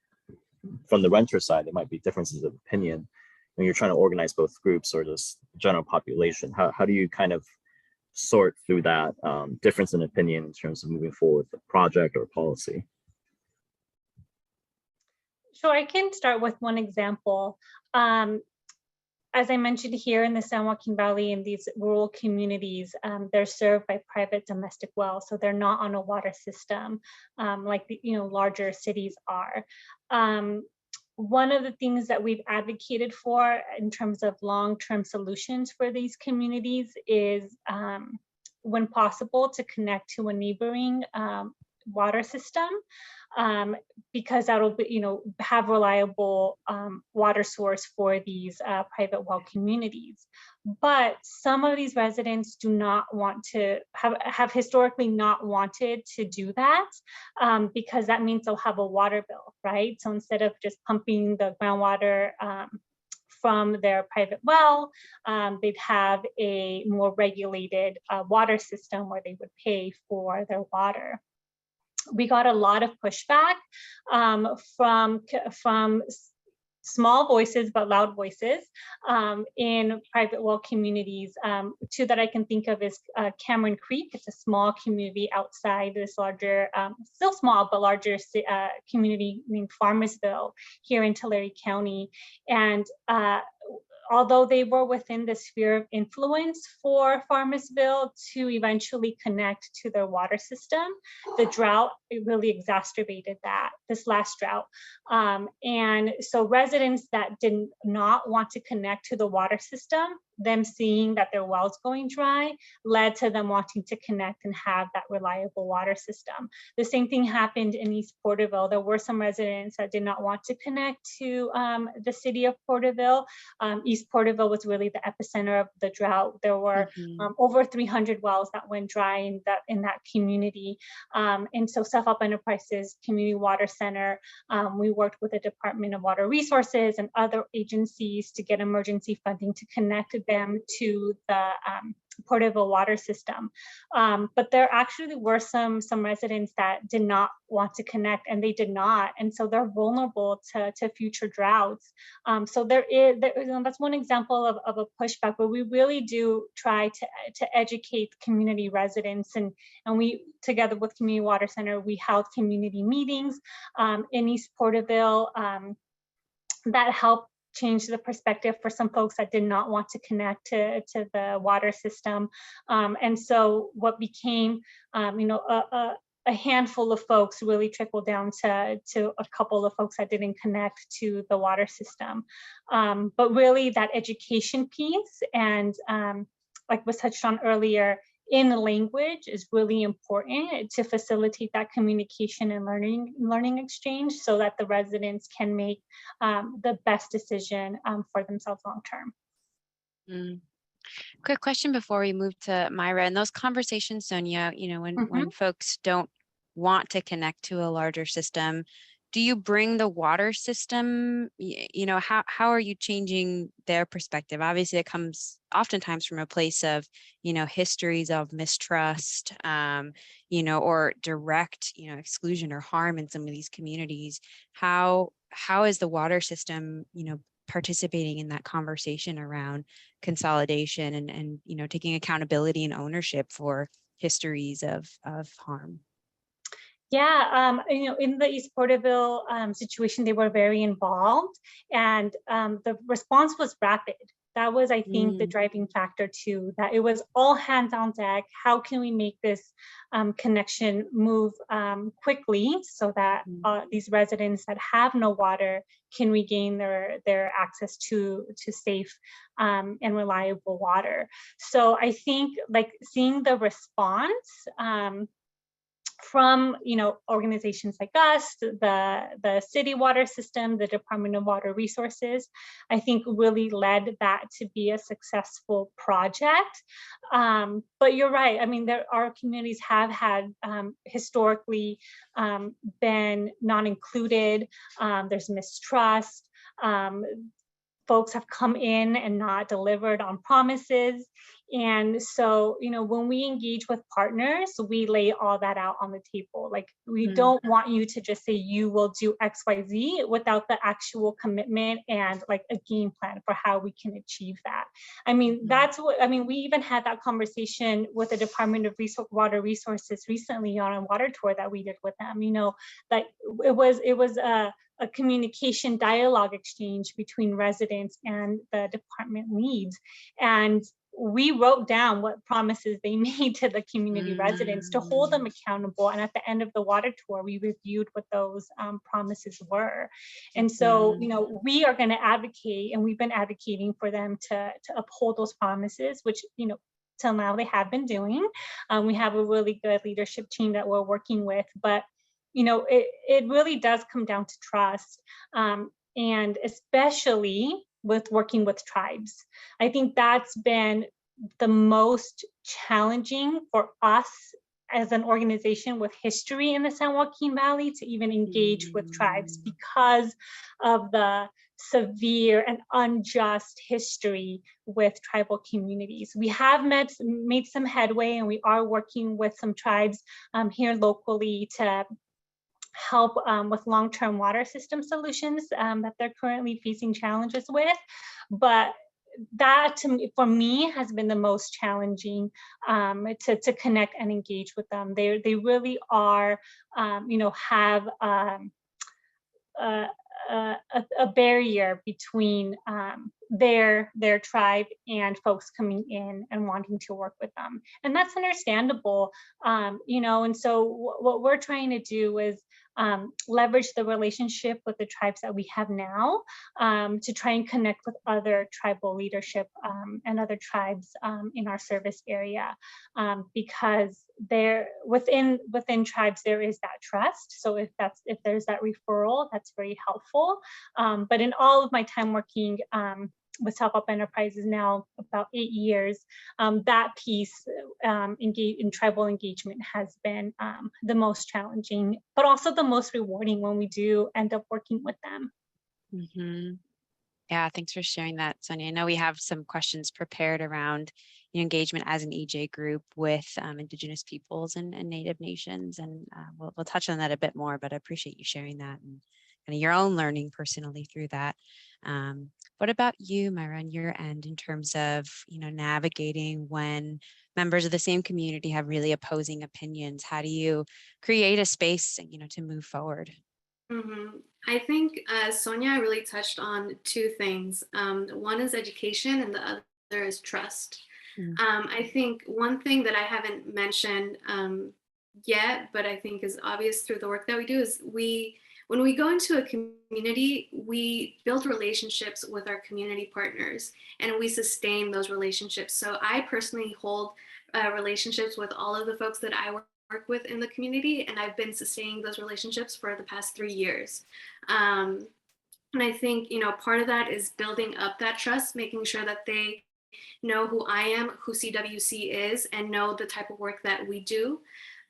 from the renter side, there might be differences of opinion when you're trying to organize both groups or just general population. How do you kind of sort through that difference in opinion in terms of moving forward with the project or policy? Sure, I can start with one example. As I mentioned, here in the San Joaquin Valley, in these rural communities, they're served by private domestic wells, so they're not on a water system like the larger cities are. One of the things that we've advocated for in terms of long-term solutions for these communities is, when possible, to connect to a neighboring water system, because that'll be, have reliable water source for these private well communities. But some of these residents do not want to have historically not wanted to do that, because that means they'll have a water bill, right? So instead of just pumping the groundwater from their private well, they'd have a more regulated water system where they would pay for their water. We got a lot of pushback from small voices, but loud voices in private well communities. Two that I can think of is Cameron Creek. It's a small community outside this larger, still small, but larger community named Farmersville here in Tulare County. And although they were within the sphere of influence for Farmersville to eventually connect to their water system, the drought really exacerbated that, this last drought. And so residents that did not want to connect to the water system, them seeing that their wells going dry, led to them wanting to connect and have that reliable water system. The same thing happened in East Porterville. There were some residents that did not want to connect to the city of Porterville. East Porterville was really the epicenter of the drought. There were over 300 wells that went dry in that community. And so Self-Help Enterprises Community Water Center, we worked with the Department of Water Resources and other agencies to get emergency funding to connect them to the Porterville water system. But there actually were some residents that did not want to connect, and they did not. And so they're vulnerable to future droughts. So that's one example of a pushback, but we really do try to educate community residents. And we, together with Community Water Center, we held community meetings in East Porterville that helped change the perspective for some folks that did not want to connect to the water system. And so what became, a handful of folks really trickled down to a couple of folks that didn't connect to the water system. But really that education piece and like was touched on earlier, in language is really important to facilitate that communication and learning exchange so that the residents can make the best decision for themselves long term. Quick question before we move to Myra. In those conversations, Sonia, when folks don't want to connect to a larger system, do you bring the water system, how are you changing their perspective? Obviously, it comes oftentimes from a place of, histories of mistrust, or direct, exclusion or harm in some of these communities. How is the water system, participating in that conversation around consolidation and taking accountability and ownership for histories of harm? Yeah, in the East Porterville situation, they were very involved, and the response was rapid. That was, I think, the driving factor too, that it was all hands on deck. How can we make this connection move quickly so that these residents that have no water can regain their access to safe and reliable water? So I think like seeing the response from, you know, organizations like us, the city water system, the Department of Water Resources, I think really led that to be a successful project. But you're right. I mean, our communities have had historically been non-included. There's mistrust. Folks have come in and not delivered on promises. And so, you know, when we engage with partners, we lay all that out on the table. Like, we don't want you to just say you will do X, Y, Z without the actual commitment and like a game plan for how we can achieve that. I mean, that's what, I mean, we even had that conversation with the Department of Water Resources recently on a water tour that we did with them. You know, like it was a communication dialogue exchange between residents and the department leads. And we wrote down what promises they made to the community residents to hold them accountable. And at the end of the water tour, we reviewed what those promises were. And so, you know, we are going to advocate, and we've been advocating for them to uphold those promises, which, you know, till now they have been doing. We have a really good leadership team that we're working with, but you know, it really does come down to trust, and especially with working with tribes. I think that's been the most challenging for us as an organization with history in the San Joaquin Valley to even engage with tribes because of the severe and unjust history with tribal communities. We have made some headway, and we are working with some tribes here locally to help with long-term water system solutions that they're currently facing challenges with. But that, for me, has been the most challenging to connect and engage with them. They really are, you know, have a barrier between their tribe and folks coming in and wanting to work with them, and that's understandable. You know, and so what we're trying to do is leverage the relationship with the tribes that we have now to try and connect with other tribal leadership and other tribes in our service area, because there within tribes there is that trust. So if there's that referral, that's very helpful. But in all of my time working with Step Up Enterprises now about 8 years, that piece in tribal engagement has been the most challenging, but also the most rewarding when we do end up working with them. Yeah, thanks for sharing that, Sonia. I know we have some questions prepared around your engagement as an EJ group with Indigenous peoples and Native nations, and we'll touch on that a bit more, but I appreciate you sharing that and kind of your own learning personally through that. What about you, Myra, on your end in terms of, you know, navigating when members of the same community have really opposing opinions? How do you create a space, you know, to move forward? I think Sonia really touched on two things. One is education, and the other is trust. I think one thing that I haven't mentioned yet, but I think is obvious through the work that we do, is when we go into a community, we build relationships with our community partners, and we sustain those relationships. So I personally hold relationships with all of the folks that I work with in the community, and I've been sustaining those relationships for the past 3 years. And I think, you know, part of that is building up that trust, making sure that they know who I am, who CWC is, and know the type of work that we do.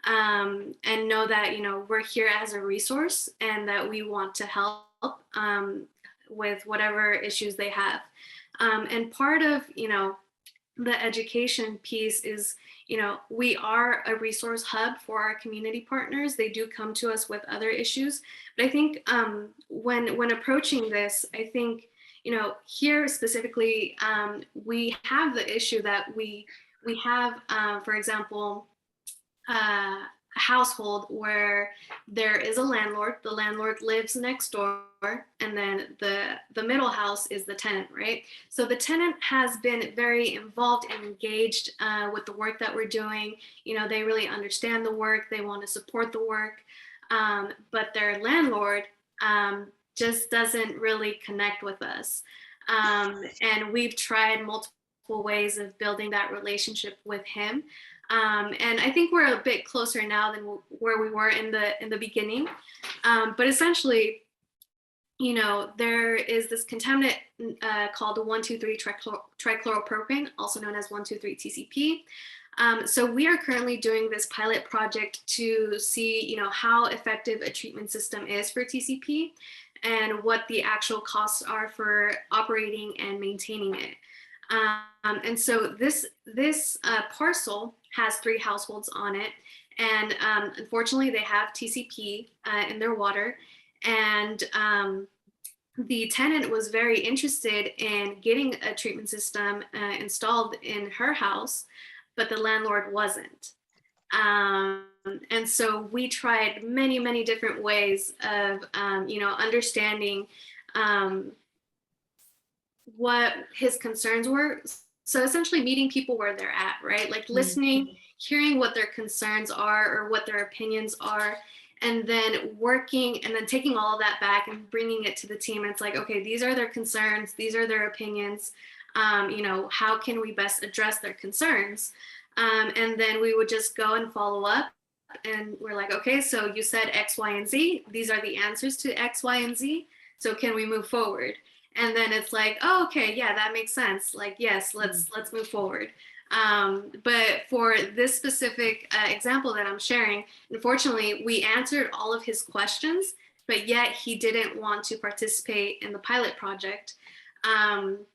And know that, you know, we're here as a resource and that we want to help with whatever issues they have. And part of, you know, the education piece is, you know, we are a resource hub for our community partners. They do come to us with other issues. But I think when approaching this, I think, you know, here specifically, we have the issue that we have, for example, a household where there is a landlord, the landlord lives next door, and then the middle house is the tenant, right? So the tenant has been very involved and engaged with the work that we're doing. You know, they really understand the work, they want to support the work, but their landlord just doesn't really connect with us. And we've tried multiple ways of building that relationship with him. And I think we're a bit closer now than where we were in the beginning. But essentially, you know, there is this contaminant called 1,2,3-trichloropropane, also known as 1,2,3-TCP. So we are currently doing this pilot project to see, you know, how effective a treatment system is for TCP and what the actual costs are for operating and maintaining it. And so this parcel has 3 households on it. And unfortunately, they have TCP in their water. And the tenant was very interested in getting a treatment system installed in her house, but the landlord wasn't. And so we tried many, many different ways of, you know, understanding what his concerns were. So essentially meeting people where they're at, right? Like listening, hearing what their concerns are or what their opinions are, and then working and then taking all of that back and bringing it to the team. It's like, okay, these are their concerns, these are their opinions. You know, how can we best address their concerns? And then we would just go and follow up. And we're like, okay, so you said X, Y, and Z. These are the answers to X, Y, and Z. So can we move forward? And then it's like, oh, okay, yeah, that makes sense. Like, yes, let's move forward. But for this specific example that I'm sharing, unfortunately, we answered all of his questions, but yet he didn't want to participate in the pilot project. And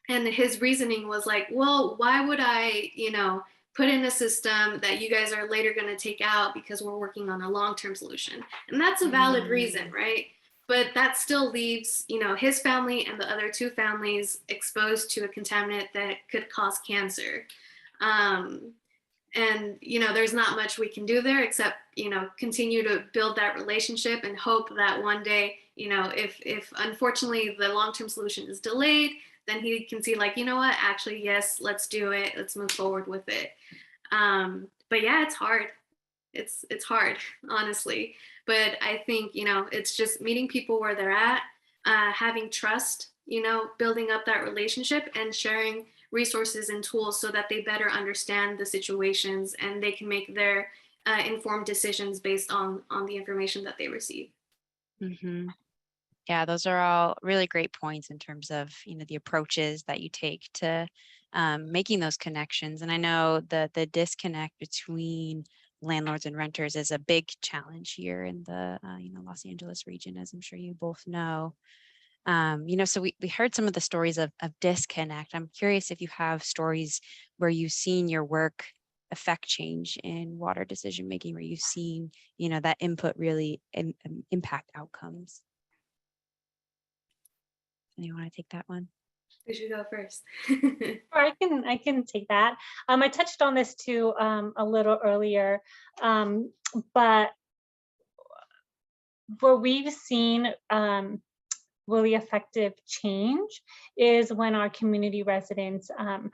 his reasoning was like, well, why would I, you know, put in a system that you guys are later going to take out because we're working on a long-term solution? And that's a valid reason, right? But that still leaves, you know, his family and the other 2 families exposed to a contaminant that could cause cancer. And, you know, there's not much we can do there except, you know, continue to build that relationship and hope that one day, you know, if unfortunately the long-term solution is delayed, then he can see like, you know what, actually, yes, let's do it. Let's move forward with it. But yeah, it's hard. It's hard, honestly. But I think, you know, it's just meeting people where they're at, having trust, you know, building up that relationship and sharing resources and tools so that they better understand the situations and they can make their informed decisions based on the information that they receive. Mm-hmm. Yeah, those are all really great points in terms of, you know, the approaches that you take to making those connections. And I know that the disconnect between landlords and renters is a big challenge here in the, you know, Los Angeles region, as I'm sure you both know. You know, so we heard some of the stories of disconnect. I'm curious if you have stories where you've seen your work affect change in water decision making, where you've seen, you know, that input really impact outcomes. Anyone want to take that one? Who should go first? I can take that. I touched on this too a little earlier, but where we've seen really effective change is when our community residents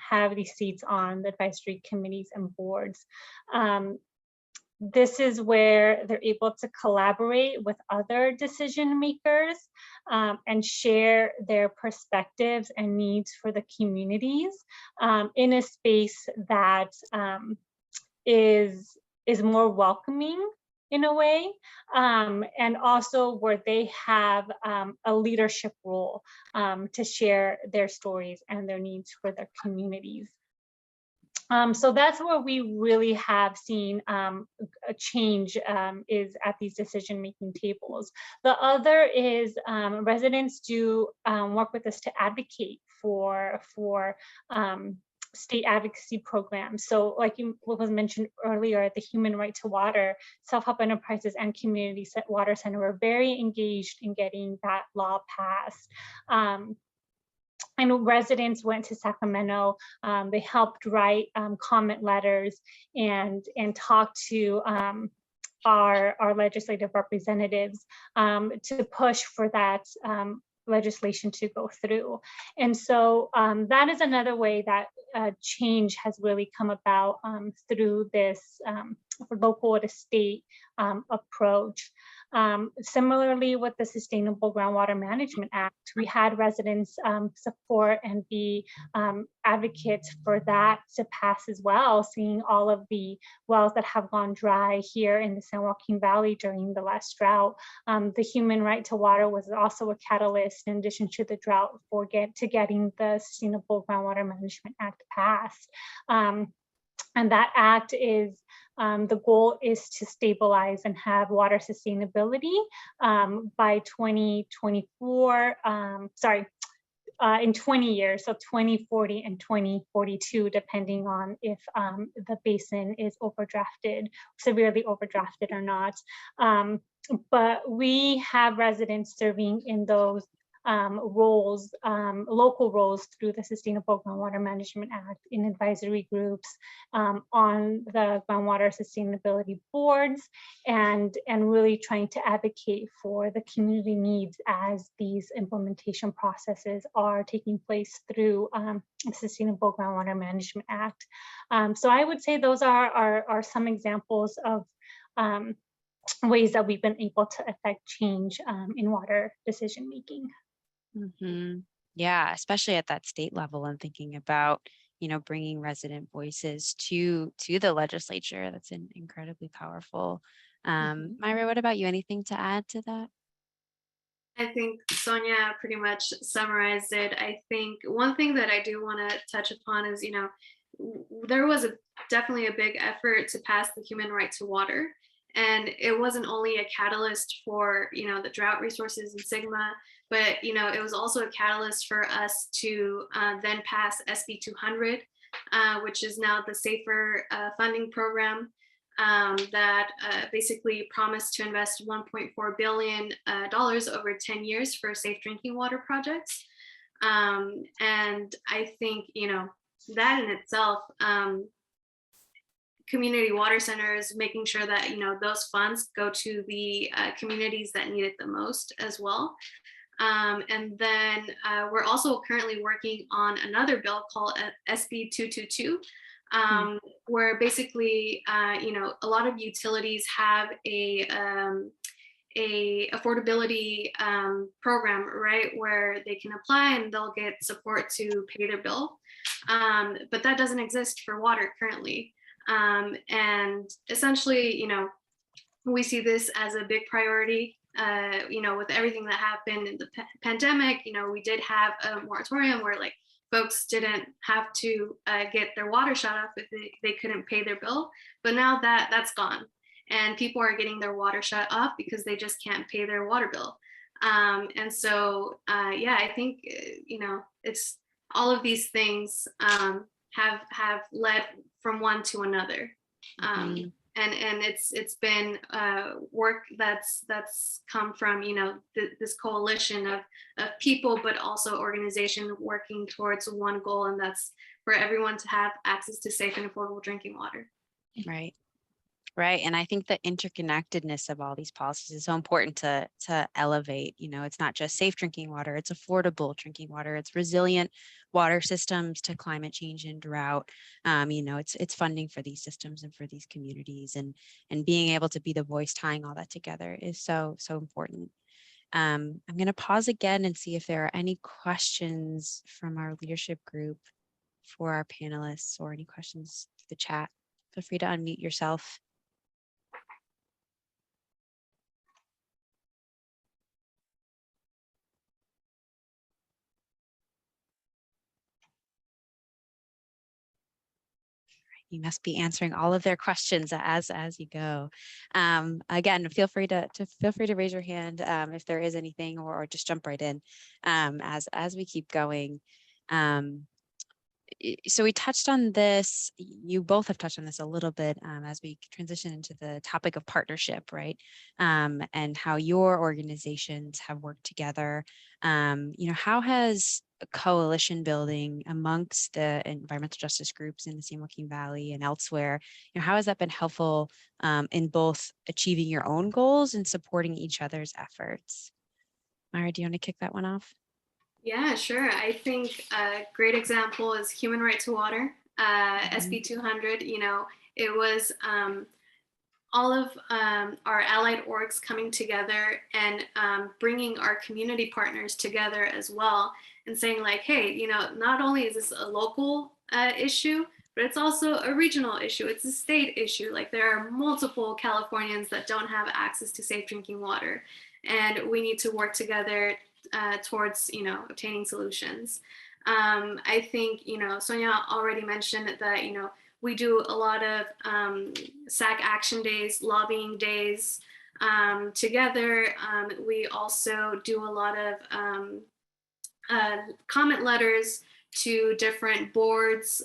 have these seats on the advisory committees and boards. This is where they're able to collaborate with other decision makers and share their perspectives and needs for the communities in a space that is more welcoming in a way, and also where they have a leadership role to share their stories and their needs for their communities. So that's where we really have seen a change is at these decision-making tables. The other is residents do work with us to advocate for state advocacy programs. So like what was mentioned earlier, the Human Right to Water, Self-Help Enterprises and Community Water Center were very engaged in getting that law passed. And residents went to Sacramento. They helped write comment letters and talk to our legislative representatives to push for that legislation to go through. And so that is another way that change has really come about through this local to state approach. Similarly, with the Sustainable Groundwater Management Act, we had residents support and be advocates for that to pass as well, seeing all of the wells that have gone dry here in the San Joaquin Valley during the last drought. The human right to water was also a catalyst in addition to the drought for getting the Sustainable Groundwater Management Act passed. And that act is, the goal is to stabilize and have water sustainability by 2024, in 20 years, so 2040 and 2042, depending on if the basin is overdrafted, severely overdrafted or not. But we have residents serving in those roles, local roles through the Sustainable Groundwater Management Act in advisory groups, on the groundwater sustainability boards, and really trying to advocate for the community needs as these implementation processes are taking place through the Sustainable Groundwater Management Act. So I would say those are some examples of ways that we've been able to affect change in water decision making. Yeah, especially at that state level and thinking about, bringing resident voices to the legislature. That's incredibly powerful. Myra, what about you? Anything to add to that? I think Sonia pretty much summarized it. I think one thing that I do want to touch upon is, there was definitely a big effort to pass the human right to water. And it wasn't only a catalyst for, the drought resources in Sigma, but, it was also a catalyst for us to then pass SB 200, which is now the Safer Funding Program that basically promised to invest $1.4 billion over 10 years for safe drinking water projects. And I think, that in itself, community water centers, making sure that those funds go to the communities that need it the most as well. And then we're also currently working on another bill called SB 222, where basically a lot of utilities have a affordability program, right, where they can apply and they'll get support to pay their bill, but that doesn't exist for water currently. And essentially, we see this as a big priority, with everything that happened in the pandemic. We did have a moratorium where folks didn't have to get their water shut off if they couldn't pay their bill. But now that's gone, and people are getting their water shut off because they just can't pay their water bill. And so, I think, it's all of these things have led from one to another. And it's been work that's come from this coalition of people, but also organization working towards one goal, and that's for everyone to have access to safe and affordable drinking water. Right. And I think the interconnectedness of all these policies is so important to elevate. It's not just safe drinking water, it's affordable drinking water, it's resilient water systems to climate change and drought. It's funding for these systems and for these communities, and being able to be the voice tying all that together is so important. I'm going to pause again and see if there are any questions from our leadership group for our panelists, or any questions through the chat. Feel free to unmute yourself. You must be answering all of their questions as you go. Again, feel free to raise your hand if there is anything, or just jump right in as we keep going. So we touched on this, you both have touched on this a little bit as we transition into the topic of partnership, right? And how your organizations have worked together. How has coalition building amongst the environmental justice groups in the San Joaquin Valley and elsewhere, how has that been helpful in both achieving your own goals and supporting each other's efforts? Myra, do you want to kick that one off? Yeah, sure. I think a great example is human right to water, SB 200. It was all of our allied orgs coming together and bringing our community partners together as well, and saying like, hey, you know, not only is this a local issue, but it's also a regional issue. It's a state issue. Like there are multiple Californians that don't have access to safe drinking water, and we need to work together towards, you know, obtaining solutions. I think, you know, Sonia already mentioned that, you know, we do a lot of SAC action days, lobbying days together. We also do a lot of comment letters to different boards.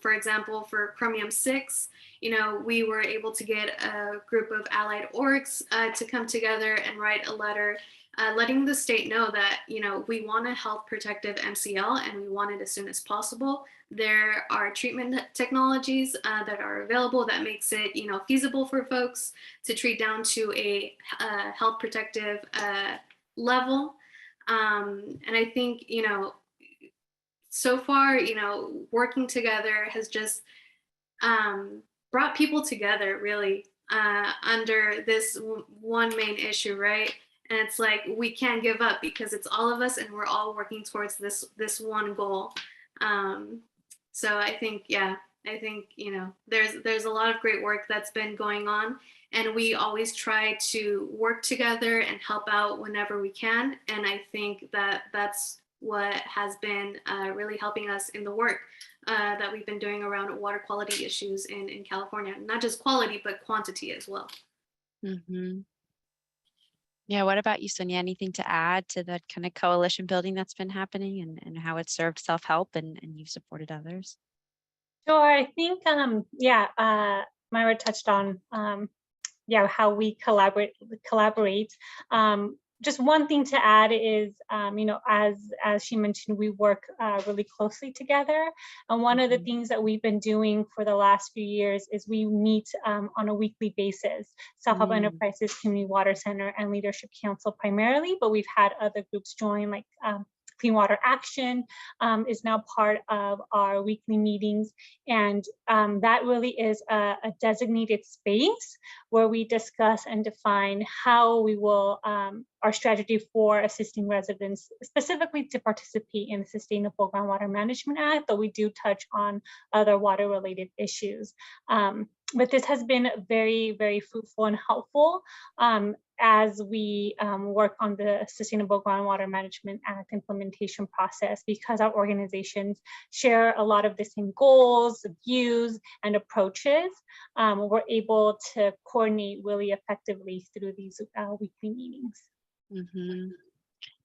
For example, for Chromium 6, you know, we were able to get a group of allied orgs to come together and write a letter letting the state know that, you know, we want a health protective MCL and we want it as soon as possible. There are treatment technologies that are available that makes it, you know, feasible for folks to treat down to a health protective level. And I think, you know, so far, you know, working together has just brought people together really under this one main issue, right? And it's like, we can't give up because it's all of us and we're all working towards this one goal. So I think, yeah, I think, you know, there's a lot of great work that's been going on, and we always try to work together and help out whenever we can. And I think that that's what has been really helping us in the work that we've been doing around water quality issues in California, not just quality, but quantity as well. Mm-hmm. Yeah, what about you, Sonia? Anything to add to the kind of coalition building that's been happening and how it's served self-help and you've supported others? Sure, I think, Myra touched on, how we collaborate. Just one thing to add is, you know, as she mentioned, we work really closely together. And one of the things that we've been doing for the last few years is we meet on a weekly basis, Self-Help Enterprises, Community Water Center, and Leadership Council primarily, but we've had other groups join, like Clean Water Action is now part of our weekly meetings. And that really is a designated space where we discuss and define how we will, our strategy for assisting residents, specifically to participate in the Sustainable Groundwater Management Act, but we do touch on other water related issues. But this has been very, very fruitful and helpful as we work on the Sustainable Groundwater Management Act implementation process, because our organizations share a lot of the same goals, views, and approaches. We're able to coordinate really effectively through these weekly meetings. Mm-hmm.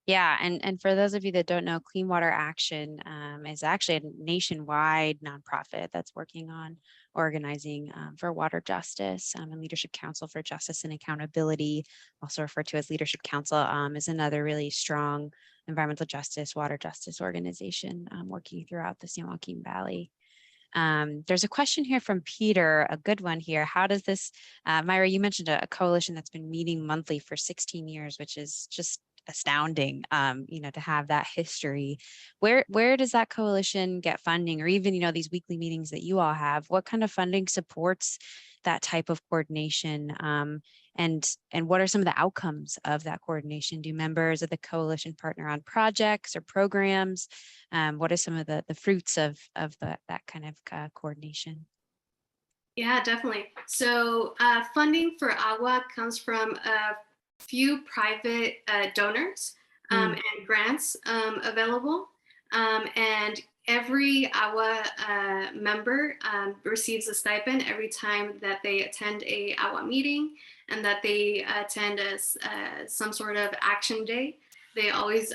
Yeah, and for those of you that don't know, Clean Water Action is actually a nationwide nonprofit that's working on organizing for water justice, and Leadership Council for Justice and Accountability, also referred to as Leadership Council, is another really strong environmental justice, water justice organization working throughout the San Joaquin Valley. There's a question here from Peter, a good one here. How does this, Myra, you mentioned a coalition that's been meeting monthly for 16 years, which is just astounding, you know, to have that history. Where does that coalition get funding, or even, you know, these weekly meetings that you all have? What kind of funding supports that type of coordination? And what are some of the outcomes of that coordination? Do members of the coalition partner on projects or programs? What are some of the fruits of that kind of coordination? Yeah, definitely. So funding for AGUA comes from a few private donors and grants available. And every AGUA member receives a stipend every time that they attend a AGUA meeting and that they attend some sort of action day. They always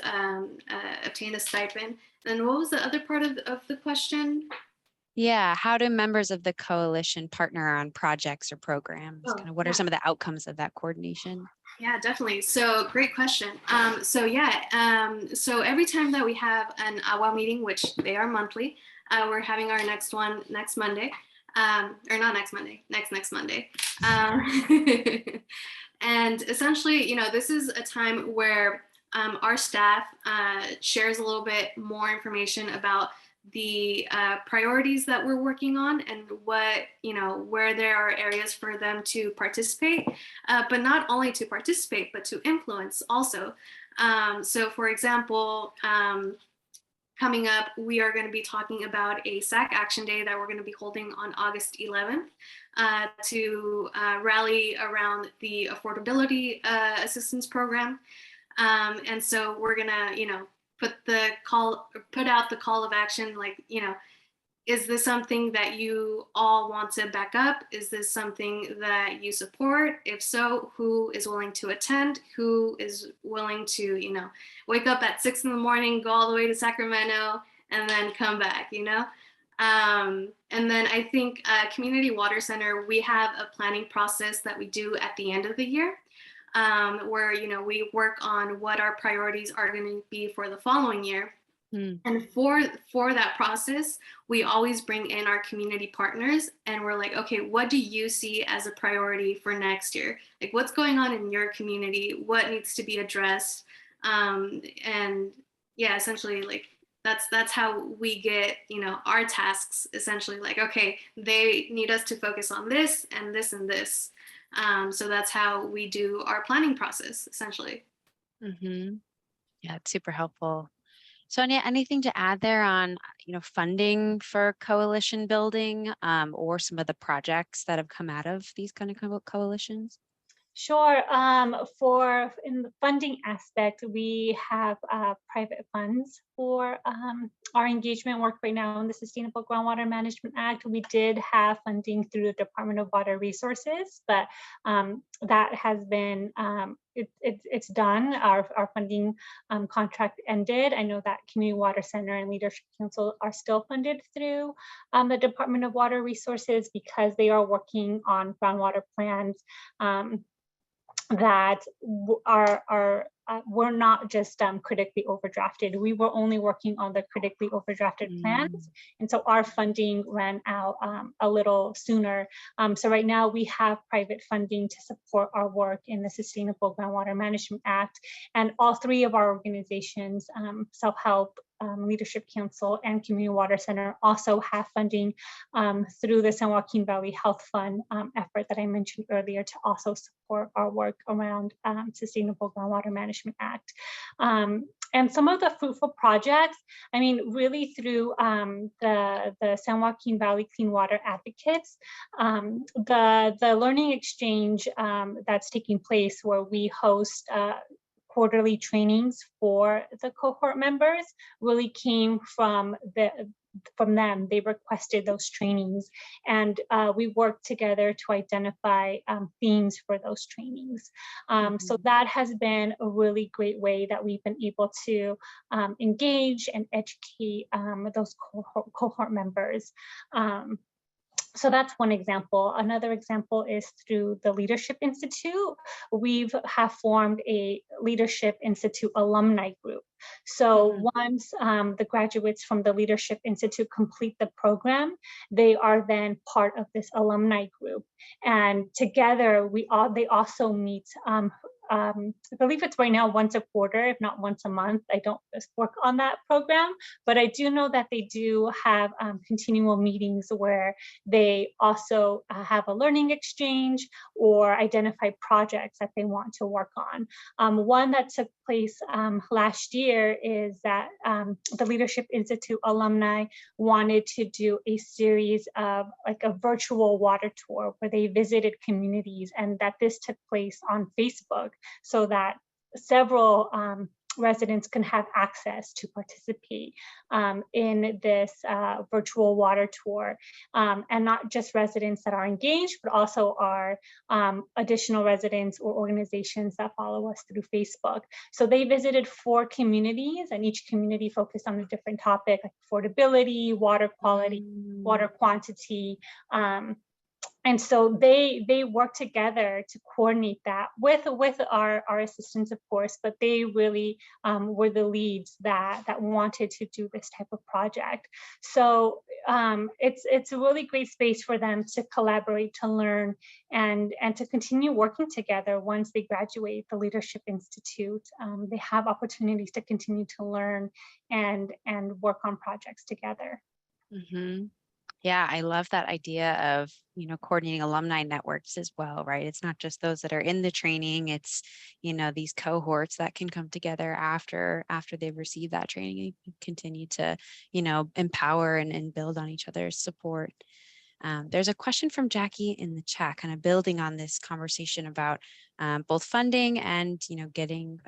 obtain a stipend. And what was the other part of the question? Yeah, how do members of the coalition partner on projects or programs? Kind of what are some of the outcomes of that coordination? Yeah, definitely. So great question. So every time that we have an AGUA meeting, which they are monthly, we're having our next one next Monday, or not next Monday, next Monday. And essentially, you know, this is a time where our staff shares a little bit more information about the priorities that we're working on and what, where there are areas for them to participate, but not only to participate, but to influence also. So for example, coming up, we are going to be talking about a SAC Action Day that we're going to be holding on August 11th to rally around the Affordability Assistance Program. And so we're going to, put out the call of action, like, is this something that you all want to back up? Is this something that you support? If so, who is willing to attend? Who is willing to, wake up at 6 a.m, go all the way to Sacramento, and then come back, And then I think Community Water Center, we have a planning process that we do at the end of the year, where, we work on what our priorities are going to be for the following year. And for that process, we always bring in our community partners and we're like, okay, what do you see as a priority for next year? Like, what's going on in your community? What needs to be addressed? And yeah, essentially, like, that's how we get, our tasks, essentially, like, okay, they need us to focus on this and this and this. So that's how we do our planning process, essentially. Yeah, it's super helpful. Sonia, anything to add there on, funding for coalition building, or some of the projects that have come out of these kind of coalitions? Sure. For in the funding aspect, we have private funds for our engagement work right now in the Sustainable Groundwater Management Act. We did have funding through the Department of Water Resources, but that has been, it's done. Our funding contract ended. I know that Community Water Center and Leadership Council are still funded through the Department of Water Resources because they are working on groundwater plans that were not just critically overdrafted. We were only working on the critically overdrafted plans. And so our funding ran out a little sooner. So right now we have private funding to support our work in the Sustainable Groundwater Management Act. And all three of our organizations, Self-Help, Leadership Council, and Community Water Center, also have funding through the San Joaquin Valley Health Fund effort that I mentioned earlier to also support our work around Sustainable Groundwater Management Act. And some of the fruitful projects, I mean, really through the San Joaquin Valley Clean Water Advocates, the learning exchange that's taking place where we host quarterly trainings for the cohort members really came from them. They requested those trainings, and we worked together to identify themes for those trainings. So that has been a really great way that we've been able to engage and educate those cohort members. So that's one example. Another example is through the Leadership Institute. We have formed a Leadership Institute alumni group. So once the graduates from the Leadership Institute complete the program, they are then part of this alumni group. And together, they also meet, I believe it's right now once a quarter, if not once a month. I don't just work on that program, but I do know that they do have continual meetings where they also have a learning exchange or identify projects that they want to work on. One that took place last year is that the Leadership Institute alumni wanted to do a series of like a virtual water tour where they visited communities, and that this took place on Facebook so that several residents can have access to participate in this virtual water tour, and not just residents that are engaged, but also our additional residents or organizations that follow us through Facebook. So they visited 4 communities, and each community focused on a different topic, like affordability, water quality, water quantity, And so they work together to coordinate that with our assistants, of course, but they really were the leads that wanted to do this type of project. So it's a really great space for them to collaborate, to learn, and to continue working together. Once they graduate the Leadership Institute, they have opportunities to continue to learn and work on projects together. Mm-hmm. Yeah, I love that idea of, you know, coordinating alumni networks as well, right? It's not just those that are in the training, it's, you know, these cohorts that can come together after they've received that training and continue to, you know, empower and build on each other's support. There's a question from Jackie in the chat, kind of building on this conversation about both funding and, you know, getting,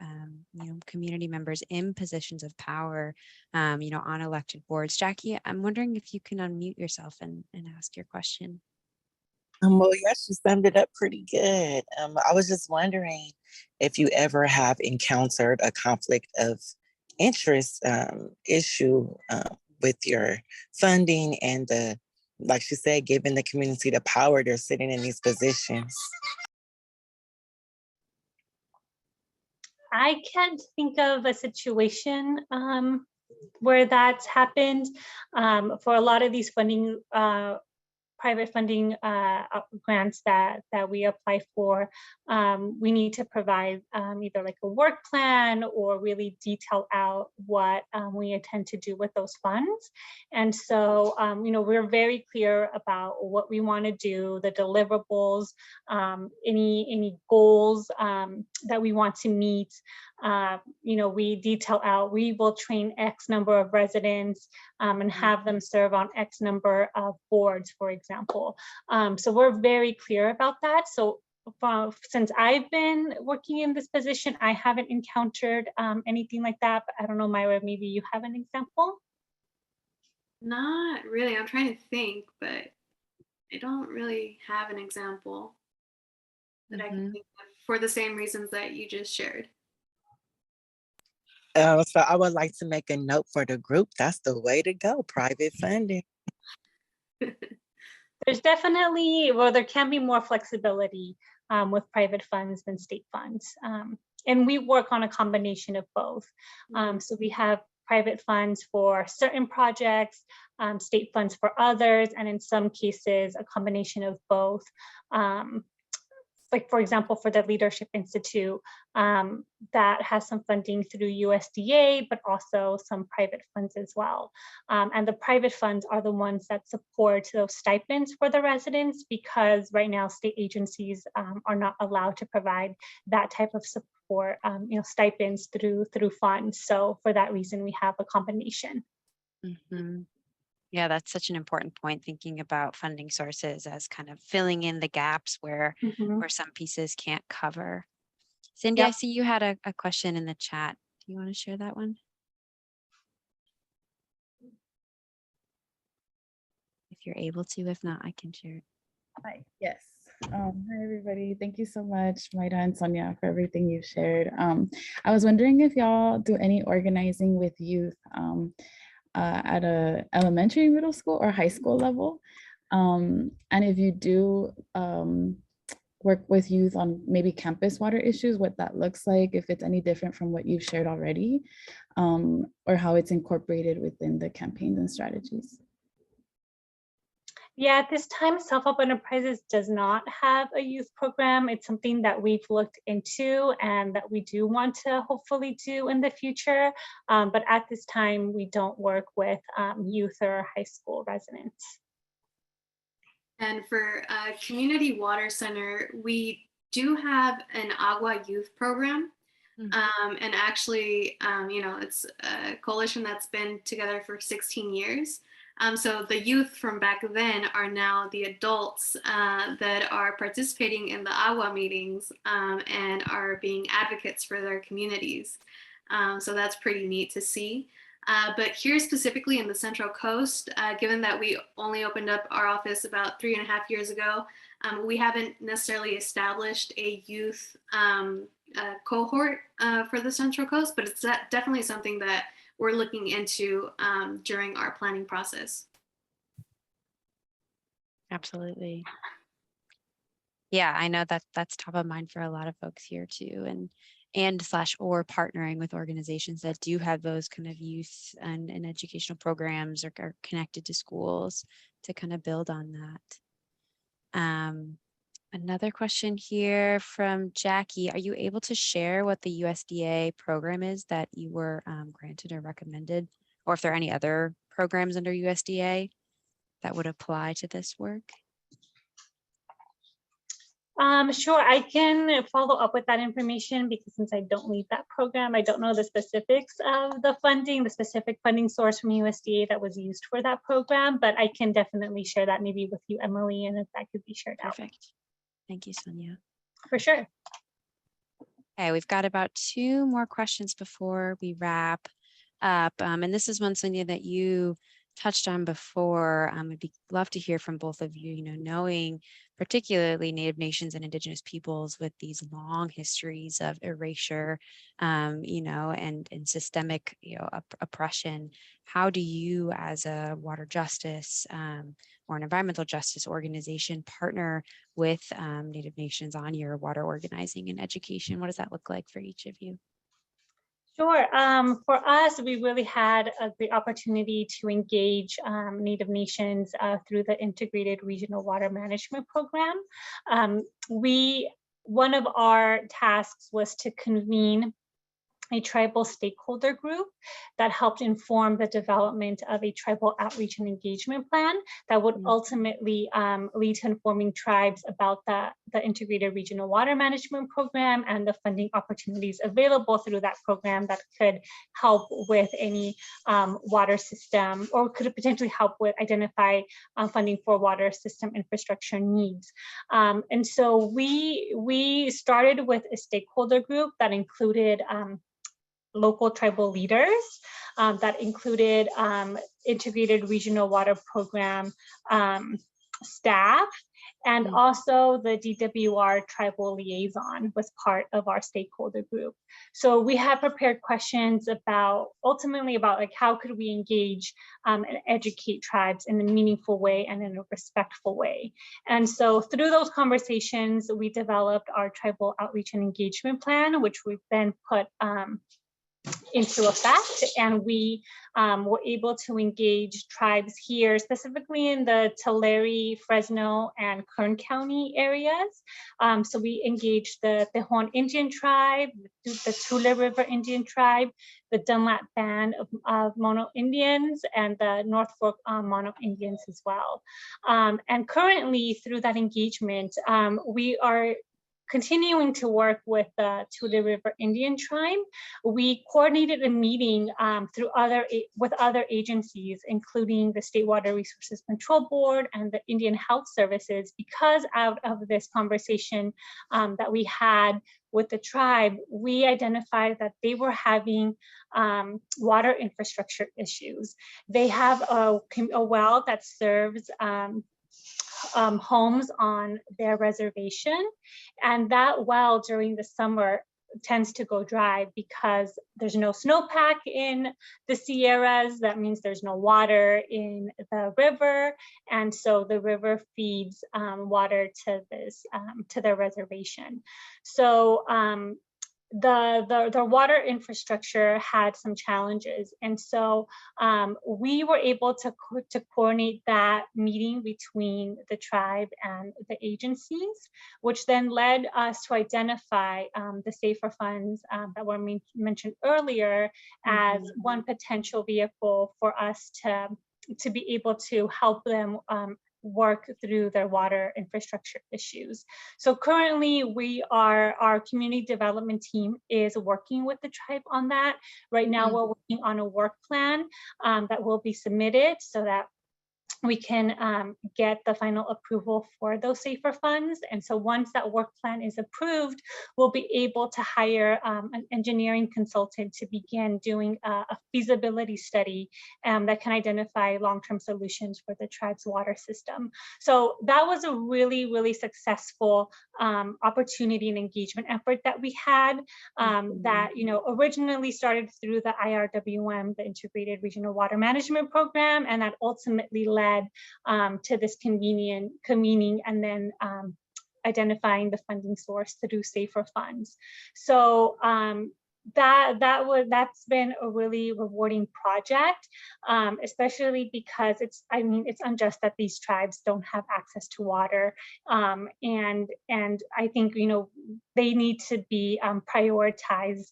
you know, community members in positions of power, you know, on elected boards. Jackie, I'm wondering if you can unmute yourself and ask your question. Well, yes, you summed it up pretty good. I was just wondering if you ever have encountered a conflict of interest issue with your funding and the, like she said, giving the community the power, they're sitting in these positions. I can't think of a situation where that's happened. For a lot of these funding, private funding grants that we apply for, we need to provide either like a work plan or really detail out what we intend to do with those funds. And so, you know, we're very clear about what we want to do, the deliverables, any goals that we want to meet. You know, we detail out, we will train X number of residents and have them serve on X number of boards, for example. So we're very clear about that. So since I've been working in this position, I haven't encountered anything like that, but I don't know, Myra, maybe you have an example? Not really. I'm trying to think, but I don't really have an example that I can think of for the same reasons that you just shared. So I would like to make a note for the group. That's the way to go, private funding. There's definitely, well, there can be more flexibility with private funds than state funds. And we work on a combination of both. So we have private funds for certain projects, state funds for others, and in some cases, a combination of both. Like, for example, for the Leadership Institute, that has some funding through USDA, but also some private funds as well. And the private funds are the ones that support those stipends for the residents, because right now state agencies are not allowed to provide that type of support, you know, stipends through funds. So for that reason, we have a combination. Mm-hmm. Yeah, that's such an important point, thinking about funding sources as kind of filling in the gaps where some pieces can't cover. Cindy, Yep. I see you had a question in the chat. Do you want to share that one? If you're able to, if not, I can share it. Hi, yes. Hi, everybody. Thank you so much, Maida and Sonia, for everything you've shared. I was wondering if y'all do any organizing with youth at a elementary, middle school, or high school level. And if you do work with youth on maybe campus water issues, what that looks like, if it's any different from what you've shared already, or how it's incorporated within the campaigns and strategies. Yeah, at this time, Self Help Enterprises does not have a youth program. It's something that we've looked into and that we do want to hopefully do in the future. But at this time, we don't work with youth or high school residents. And for Community Water Center, we do have an Agua Youth Program. And actually, you know, it's a coalition that's been together for 16 years. So the youth from back then are now the adults that are participating in the Agua meetings and are being advocates for their communities. So that's pretty neat to see. But here specifically in the Central Coast, given that we only opened up our office about 3.5 years ago, we haven't necessarily established a youth cohort for the Central Coast, but it's definitely something that we're looking into during our planning process. Absolutely. Yeah, I know that that's top of mind for a lot of folks here too, and slash or partnering with organizations that do have those kind of youth and educational programs or are connected to schools to kind of build on that. Another question here from Jackie. Are you able to share what the USDA program is that you were granted or recommended, or if there are any other programs under USDA that would apply to this work? Sure, I can follow up with that information because since I don't lead that program, I don't know the specifics of the funding, the specific funding source from USDA that was used for that program, but I can definitely share that maybe with you, Emily, and if that could be shared out. Perfect. Thank you, Sonia. For sure. Okay, we've got about 2 more questions before we wrap up. And this is one, Sonia, that you touched on before. I'd love to hear from both of you, knowing particularly Native nations and Indigenous peoples with these long histories of erasure, and systemic, oppression. How do you as a water justice or an environmental justice organization partner with Native nations on your water organizing and education? What does that look like for each of you? Sure. For us, we really had a great opportunity to engage Native nations through the Integrated Regional Water Management Program. One of our tasks was to convene a tribal stakeholder group that helped inform the development of a tribal outreach and engagement plan that would ultimately lead to informing tribes about the Integrated Regional Water Management Program and the funding opportunities available through that program that could help with any water system, or could potentially help with identify funding for water system infrastructure needs. And so we started with a stakeholder group that included local tribal leaders, that included Integrated Regional Water Program staff, and also the DWR tribal liaison was part of our stakeholder group. So we have prepared questions ultimately about like how could we engage and educate tribes in a meaningful way and in a respectful way. And so through those conversations, we developed our tribal outreach and engagement plan, which we've then put into effect, and we were able to engage tribes here, specifically in the Tulare, Fresno, and Kern County areas. So we engaged the Tejon Indian tribe, the Tule River Indian tribe, the Dunlap Band of Mono Indians, and the North Fork Mono Indians as well. And currently, through that engagement, we are continuing to work with the Tule River Indian tribe. We coordinated a meeting with other agencies, including the State Water Resources Control Board and the Indian Health Services, because out of this conversation that we had with the tribe, we identified that they were having water infrastructure issues. They have a well that serves homes on their reservation, and that well during the summer tends to go dry because there's no snowpack in the Sierras. That means there's no water in the river, and so the river feeds water to their reservation. So the water infrastructure had some challenges. And so we were able to coordinate that meeting between the tribe and the agencies, which then led us to identify the safer funds that were mentioned earlier as one potential vehicle for us to be able to help them work through their water infrastructure issues. So currently our community development team is working with the tribe on that. Right now we're working on a work plan that will be submitted so that we can get the final approval for those safer funds. And so once that work plan is approved, we'll be able to hire an engineering consultant to begin doing a feasibility study that can identify long-term solutions for the tribe's water system. So that was a really, really successful opportunity and engagement effort that we had that originally started through the IRWM, the Integrated Regional Water Management Program, and that ultimately led to this convening and then identifying the funding source through safer funds. So that's been a really rewarding project, especially because it's unjust that these tribes don't have access to water, and I think they need to be prioritized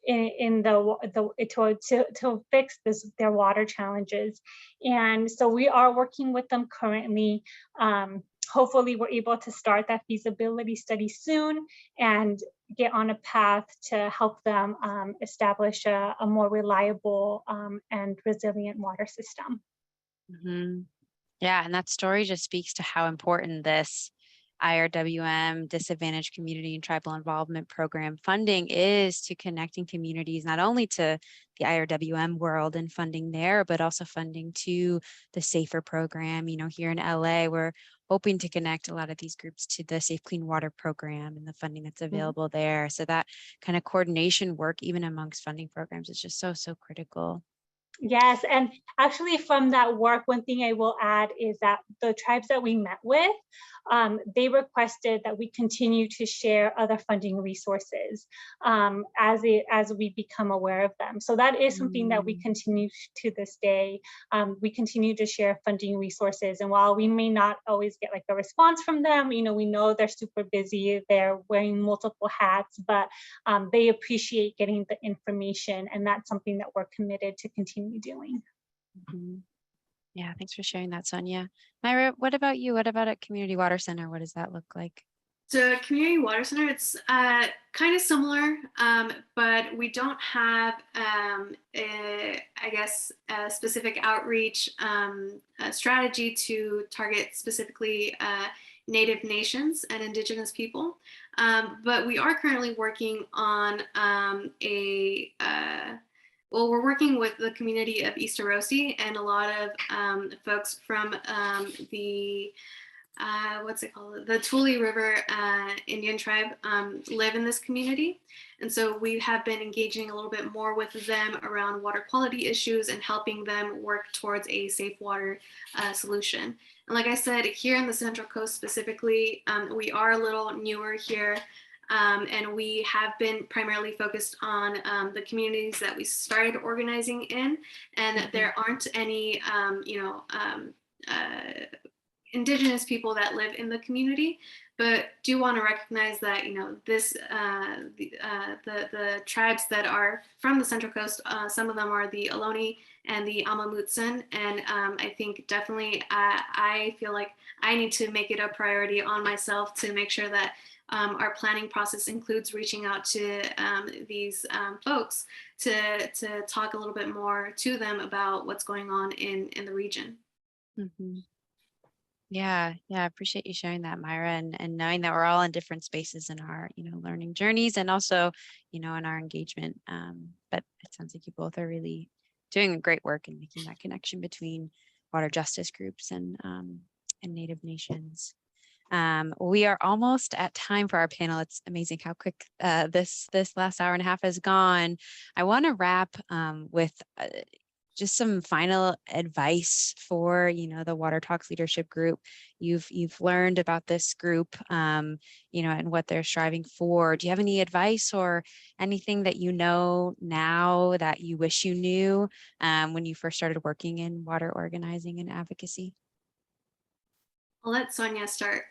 in to fix their water challenges. And so we are working with them currently. Hopefully we're able to start that feasibility study soon and get on a path to help them establish a more reliable and resilient water system. Mm-hmm. Yeah, and that story just speaks to how important this IRWM Disadvantaged Community and Tribal Involvement Program funding is to connecting communities, not only to the IRWM world and funding there, but also funding to the SAFER program. Here in LA, we're hoping to connect a lot of these groups to the Safe Clean Water program and the funding that's available there. So that kind of coordination work, even amongst funding programs, is just so critical. Yes, and actually from that work, one thing I will add is that the tribes that we met with, they requested that we continue to share other funding resources as we become aware of them. So that is something that we continue to this day. We continue to share funding resources, and while we may not always get like a response from them, we know they're super busy, they're wearing multiple hats, but they appreciate getting the information, and that's something that we're committed to continue doing. Mm-hmm. Yeah, thanks for sharing that, Sonia. Myra, what about you? What about at Community Water Center? What does that look like? So Community Water Center, it's kind of similar, but we don't have, a specific outreach strategy to target specifically Native nations and Indigenous people. But we are currently working on we're working with the community of East Arosi, and a lot of folks from the the Tule River Indian tribe live in this community. And so we have been engaging a little bit more with them around water quality issues and helping them work towards a safe water solution. And like I said, here in the Central Coast specifically, we are a little newer here. And we have been primarily focused on the communities that we started organizing in, and there aren't any, Indigenous people that live in the community, but do want to recognize that this the tribes that are from the Central Coast, some of them are the Ohlone and the Amamutsan, and I think definitely I feel like I need to make it a priority on myself to make sure that our planning process includes reaching out to these folks to talk a little bit more to them about what's going on in the region. Mm-hmm. Yeah, I appreciate you sharing that, Myra, and knowing that we're all in different spaces in our, learning journeys, and also, in our engagement. But it sounds like you both are really doing great work in making that connection between water justice groups and Native nations. We are almost at time for our panel. It's amazing how quick this last hour and a half has gone. I want to wrap with just some final advice for the Water Talks Leadership Group. You've learned about this group, and what they're striving for. Do you have any advice or anything that now that you wish you knew when you first started working in water organizing and advocacy? I'll let Sonia start.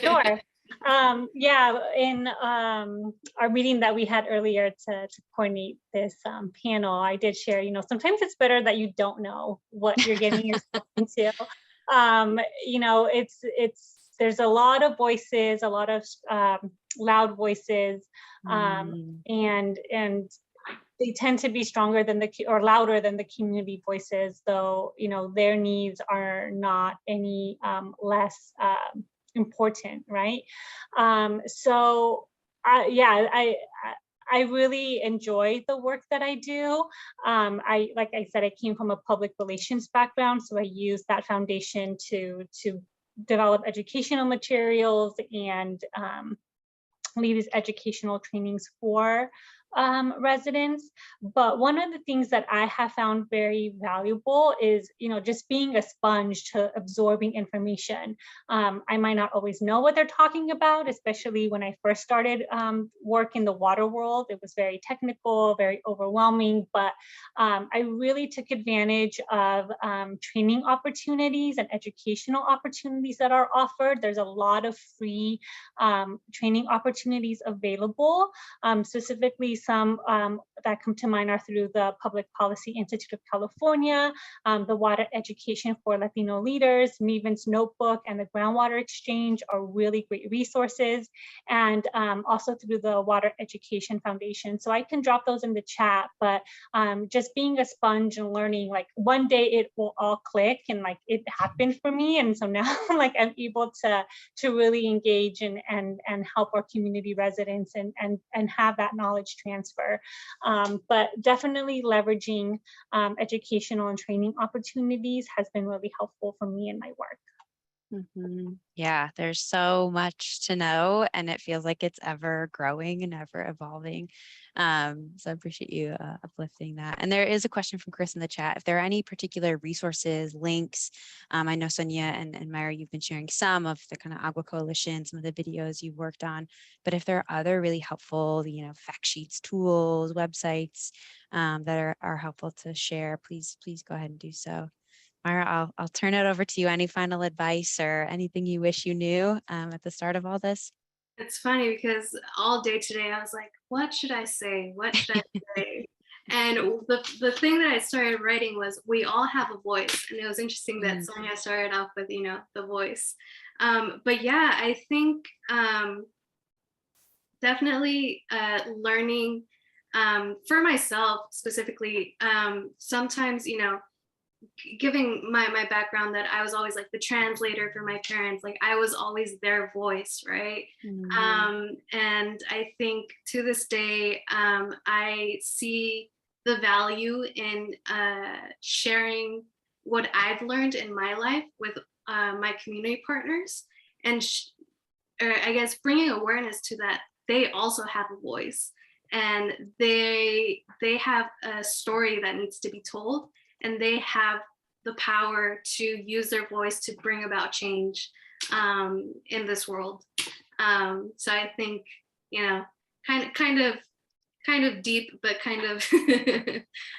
Sure. In our meeting that we had earlier to coordinate this panel, I did share, sometimes it's better that you don't know what you're getting yourself into. There's a lot of voices, a lot of loud voices, and they tend to be stronger than or louder than the community voices, though, their needs are not any less important, right? I really enjoy the work that I do. Like I said, I came from a public relations background, so I use that foundation to develop educational materials and lead these educational trainings for residents. But one of the things that I have found very valuable is, just being a sponge to absorbing information. I might not always know what they're talking about, especially when I first started work in the water world. It was very technical, very overwhelming, but I really took advantage of training opportunities and educational opportunities that are offered. There's a lot of free training opportunities available, specifically some that come to mind are through the Public Policy Institute of California, the Water Education for Latino Leaders, Maven's Notebook, and the Groundwater Exchange are really great resources, and also through the Water Education Foundation. So I can drop those in the chat, but just being a sponge and learning, like one day it will all click, and like it happened for me. And so now like I'm able to really engage and help our community residents and have that knowledge transfer. But definitely leveraging educational and training opportunities has been really helpful for me in my work. Yeah, there's so much to know, and it feels like it's ever growing and ever evolving. So I appreciate you uplifting that. And there is a question from Chris in the chat. If there are any particular resources, links, I know Sonia and Myra, you've been sharing some of the kind of Agua Coalition, some of the videos you've worked on, but if there are other really helpful, fact sheets, tools, websites that are helpful to share, please go ahead and do so. Myra, I'll turn it over to you. Any final advice or anything you wish you knew at the start of all this? It's funny because all day today I was like, what should I say? What should I say? And the thing that I started writing was, we all have a voice. And it was interesting that Sonia started off with, the voice. But yeah, I think definitely learning for myself specifically, sometimes, giving my background, that I was always like the translator for my parents, like I was always their voice, right? And I think to this day, I see the value in sharing what I've learned in my life with my community partners, and or I guess bringing awareness to that they also have a voice, and they have a story that needs to be told, and they have the power to use their voice to bring about change in this world. So I think, kind of deep, but kind of,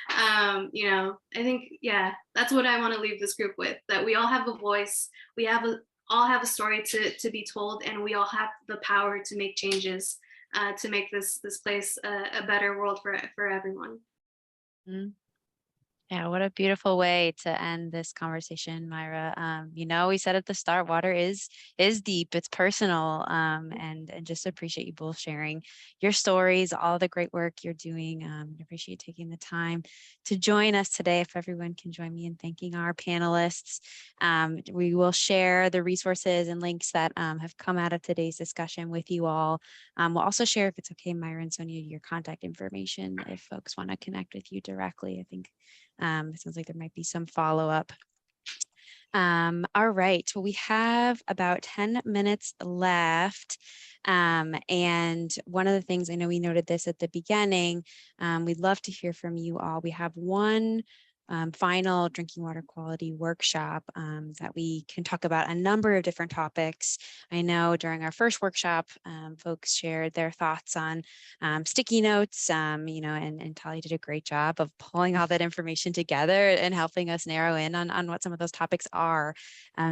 I think, yeah, that's what I want to leave this group with, that we all have a voice, we all have a story to be told, and we all have the power to make changes, to make this place a better world for everyone. Yeah, what a beautiful way to end this conversation, Myra. We said at the start, water is deep, it's personal, and just appreciate you both sharing your stories, all the great work you're doing. Appreciate you taking the time to join us today. If everyone can join me in thanking our panelists. We will share the resources and links that have come out of today's discussion with you all. We'll also share, if it's okay, Myra and Sonia, your contact information if folks want to connect with you directly. I think it sounds like there might be some follow-up. All right, well, we have about 10 minutes left. And one of the things, I know we noted this at the beginning, we'd love to hear from you all. We have one final drinking water quality workshop that we can talk about a number of different topics. I know during our first workshop, folks shared their thoughts on sticky notes, and Talia did a great job of pulling all that information together and helping us narrow in on what some of those topics are.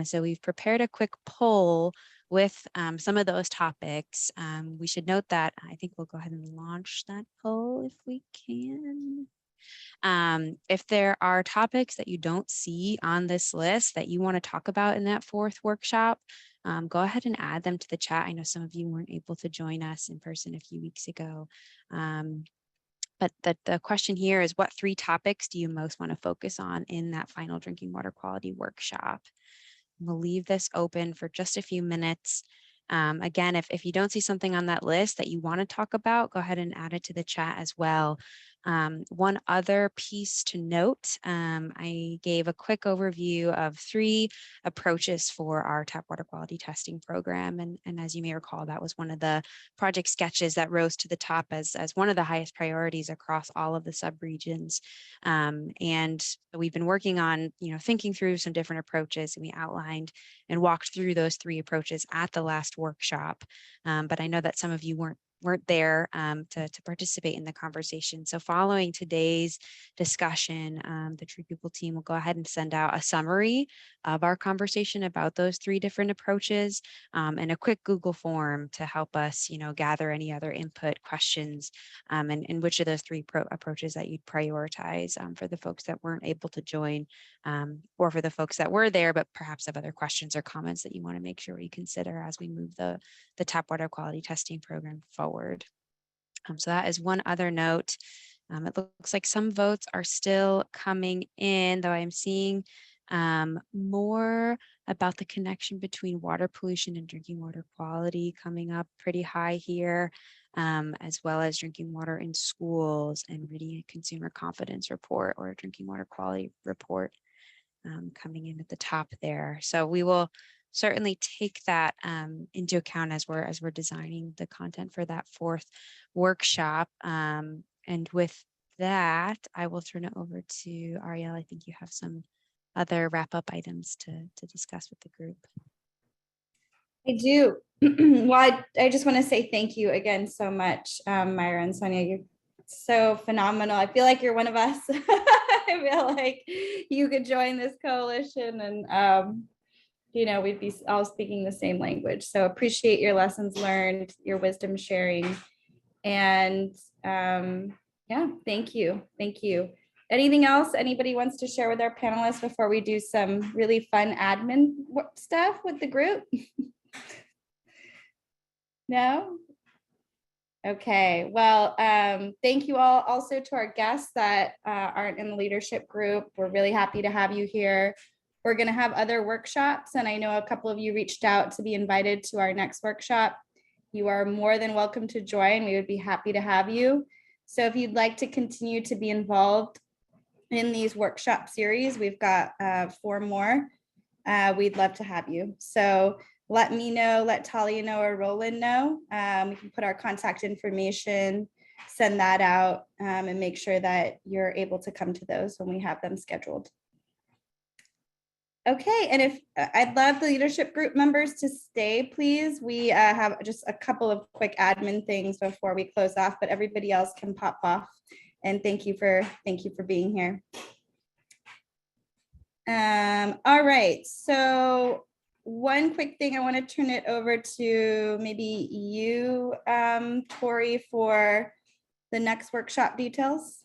So we've prepared a quick poll with some of those topics. We should note that I think we'll go ahead and launch that poll if we can. If there are topics that you don't see on this list that you want to talk about in that fourth workshop, go ahead and add them to the chat. I know some of you weren't able to join us in person a few weeks ago. But the question here is, what 3 topics do you most want to focus on in that final drinking water quality workshop? We'll leave this open for just a few minutes. Again, if you don't see something on that list that you want to talk about, go ahead and add it to the chat as well. One other piece to note, I gave a quick overview of 3 approaches for our tap water quality testing program. And as you may recall, that was one of the project sketches that rose to the top as one of the highest priorities across all of the subregions. And we've been working on, thinking through some different approaches, and we outlined and walked through those 3 approaches at the last workshop. But I know that some of you weren't there to participate in the conversation. So following today's discussion, the Tree People team will go ahead and send out a summary of our conversation about those 3 different approaches, and a quick Google form to help us, gather any other input, questions, and which of those 3 approaches that you'd prioritize for the folks that weren't able to join, or for the folks that were there, but perhaps have other questions or comments that you want to make sure we consider as we move the tap water quality testing program forward. So that is one other note. It looks like some votes are still coming in, though I'm seeing more about the connection between water pollution and drinking water quality coming up pretty high here, as well as drinking water in schools and reading a consumer confidence report or a drinking water quality report coming in at the top there. So we will certainly take that into account as we're designing the content for that 4th workshop. And with that, I will turn it over to Ariel. I think you have some other wrap-up items to discuss with the group. I do. Well, I just want to say thank you again so much, Myra and Sonia. You're so phenomenal. I feel like you're one of us. I feel like you could join this coalition and we'd be all speaking the same language. So appreciate your lessons learned, your wisdom sharing. And yeah, thank you. Thank you. Anything else anybody wants to share with our panelists before we do some really fun admin stuff with the group? No? Okay, well, thank you all also to our guests that aren't in the leadership group. We're really happy to have you here. We're going to have other workshops, and I know a couple of you reached out to be invited to our next workshop. You are more than welcome to join. We would be happy to have you. So if you'd like to continue to be involved in these workshop series, we've got 4 more. We'd love to have you. So let me know, let Talia know, or Roland know. We can put our contact information, send that out, and make sure that you're able to come to those when we have them scheduled. Okay, and if I'd love the leadership group members to stay, please. We have just a couple of quick admin things before we close off, but everybody else can pop off. And thank you for being here. All right, so one quick thing, I want to turn it over to maybe you, Tori, for the next workshop details.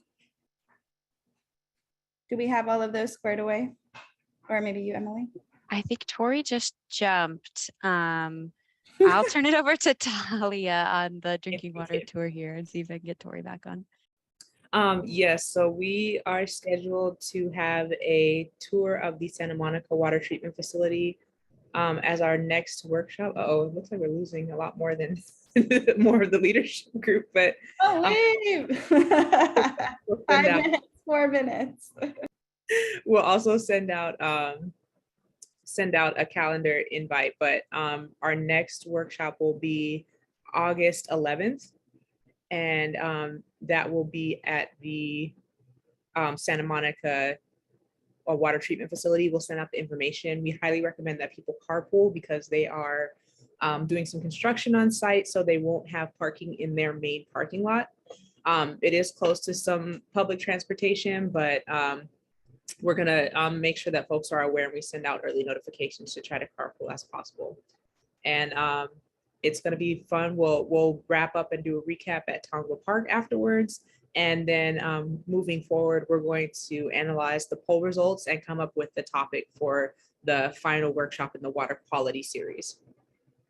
Do we have all of those squared away? Or maybe you, Emily? I think Tori just jumped. I'll turn it over to Talia on the drinking water tour here and see if I can get Tori back on. Yes, so we are scheduled to have a tour of the Santa Monica Water Treatment Facility as our next workshop. Uh-oh, it looks like we're losing a lot more than more of the leadership group, but wait. we'll 5 minutes, 4 minutes. We'll also send out a calendar invite, but our next workshop will be August 11th, and that will be at the Santa Monica Water Treatment Facility. We'll send out the information. We highly recommend that people carpool because they are doing some construction on site, so they won't have parking in their main parking lot. It is close to some public transportation, but we're gonna make sure that folks are aware, and we send out early notifications to try to carpool as possible. And it's gonna be fun. We'll wrap up and do a recap at Tonga Park afterwards. And then moving forward, we're going to analyze the poll results and come up with the topic for the final workshop in the water quality series.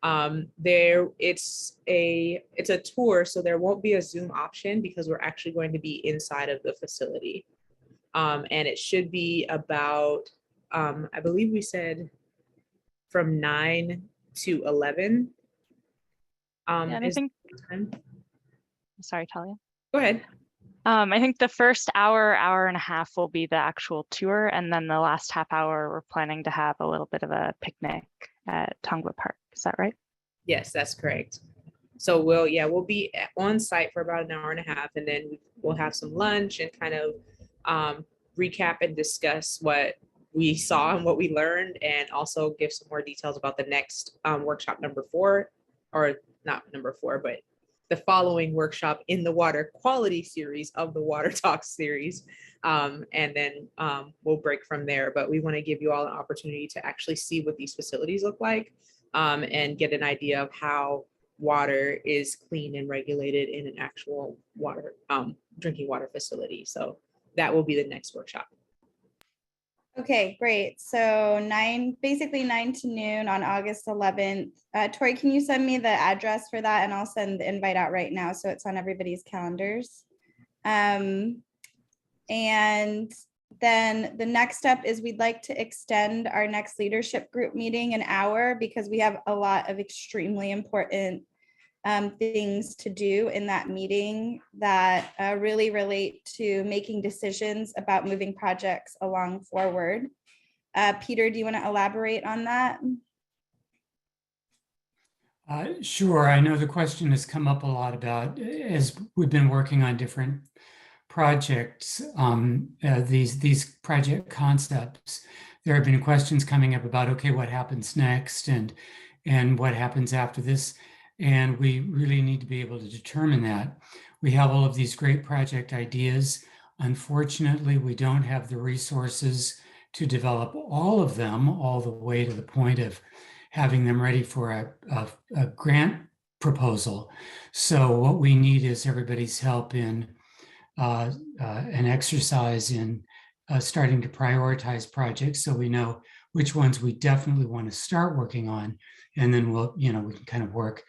It's a tour, so there won't be a Zoom option because we're actually going to be inside of the facility. And it should be about, I believe we said from 9 to 11. Yeah, and I think, sorry, Talia. Go ahead. I think the first hour, hour and a half will be the actual tour, and then the last half hour, we're planning to have a little bit of a picnic at Tongva Park. Is that right? Yes, that's correct. So we'll be on site for about an hour and a half, and then we'll have some lunch and kind of recap and discuss what we saw and what we learned, and also give some more details about the next workshop number 4, or not number 4, but the following workshop in the water quality series of the Water Talks series. And then we'll break from there. But we want to give you all an opportunity to actually see what these facilities look like, and get an idea of how water is clean and regulated in an actual water drinking water facility. So that will be the next workshop. Okay, great. So basically 9 to noon on August 11th. Tori, can you send me the address for that? And I'll send the invite out right now so it's on everybody's calendars. And then the next step is we'd like to extend our next leadership group meeting an hour, because we have a lot of extremely important things to do in that meeting that really relate to making decisions about moving projects along forward. Peter, do you want to elaborate on that? Sure. I know the question has come up a lot about, as we've been working on different projects, these project concepts, there have been questions coming up about, okay, what happens next, and what happens after this. And we really need to be able to determine that. We have all of these great project ideas. Unfortunately, we don't have the resources to develop all of them all the way to the point of having them ready for a grant proposal. So what we need is everybody's help in an exercise in starting to prioritize projects, so we know which ones we definitely want to start working on, and then we can kind of work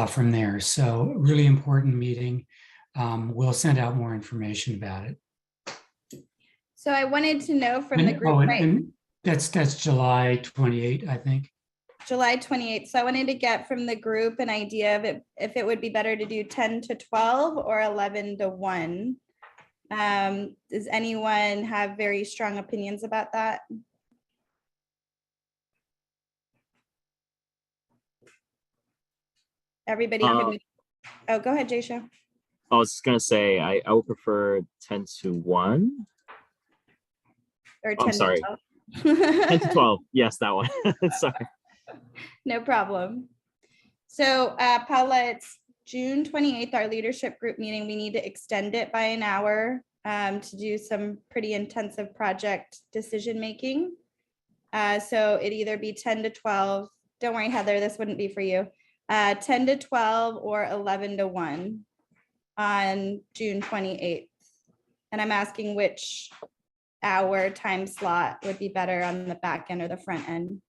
from there. So really important meeting. We'll send out more information about it. So I wanted to know from the group, and that's July 28th, I think. July 28th. So I wanted to get from the group an idea of if it would be better to do 10 to 12 or 11 to 1. Does anyone have very strong opinions about that? Everybody could. Oh, go ahead, Jaysha. I was just gonna say I would prefer 10 to 1. Or 10 I'm sorry. to 12. 10 to 12. Yes, that one. Sorry. No problem. So Paula, it's June 28th, our leadership group meeting. We need to extend it by an hour to do some pretty intensive project decision making. So it'd either be 10 to 12. Don't worry, Heather, this wouldn't be for you. 10 to 12 or 11 to 1 on June 28th. And I'm asking which hour time slot would be better on the back end or the front end.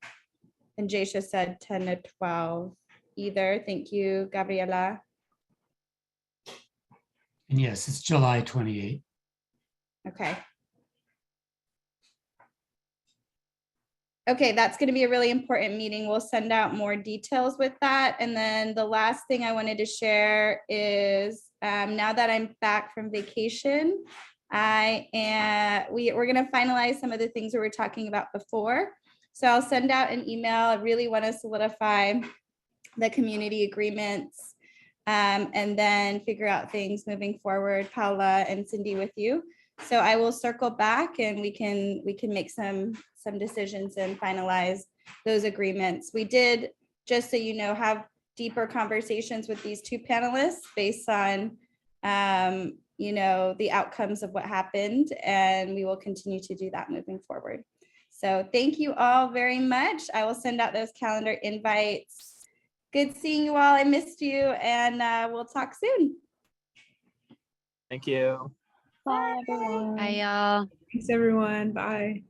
And Jaysha said 10 to 12 either. Thank you, Gabriela. And yes, it's July 28th. Okay. Okay, that's going to be a really important meeting. We'll send out more details with that. And then the last thing I wanted to share is now that I'm back from vacation, we're going to finalize some of the things we were talking about before. So I'll send out an email. I really want to solidify the community agreements and then figure out things moving forward, Paula and Cindy, with you. So I will circle back and we can make some decisions and finalize those agreements. We did, just so you know, have deeper conversations with these two panelists based on the outcomes of what happened, and we will continue to do that moving forward. So thank you all very much. I will send out those calendar invites. Good seeing you all. I missed you, and we'll talk soon. Thank you. Bye, everyone. Bye, y'all. Thanks, everyone. Bye.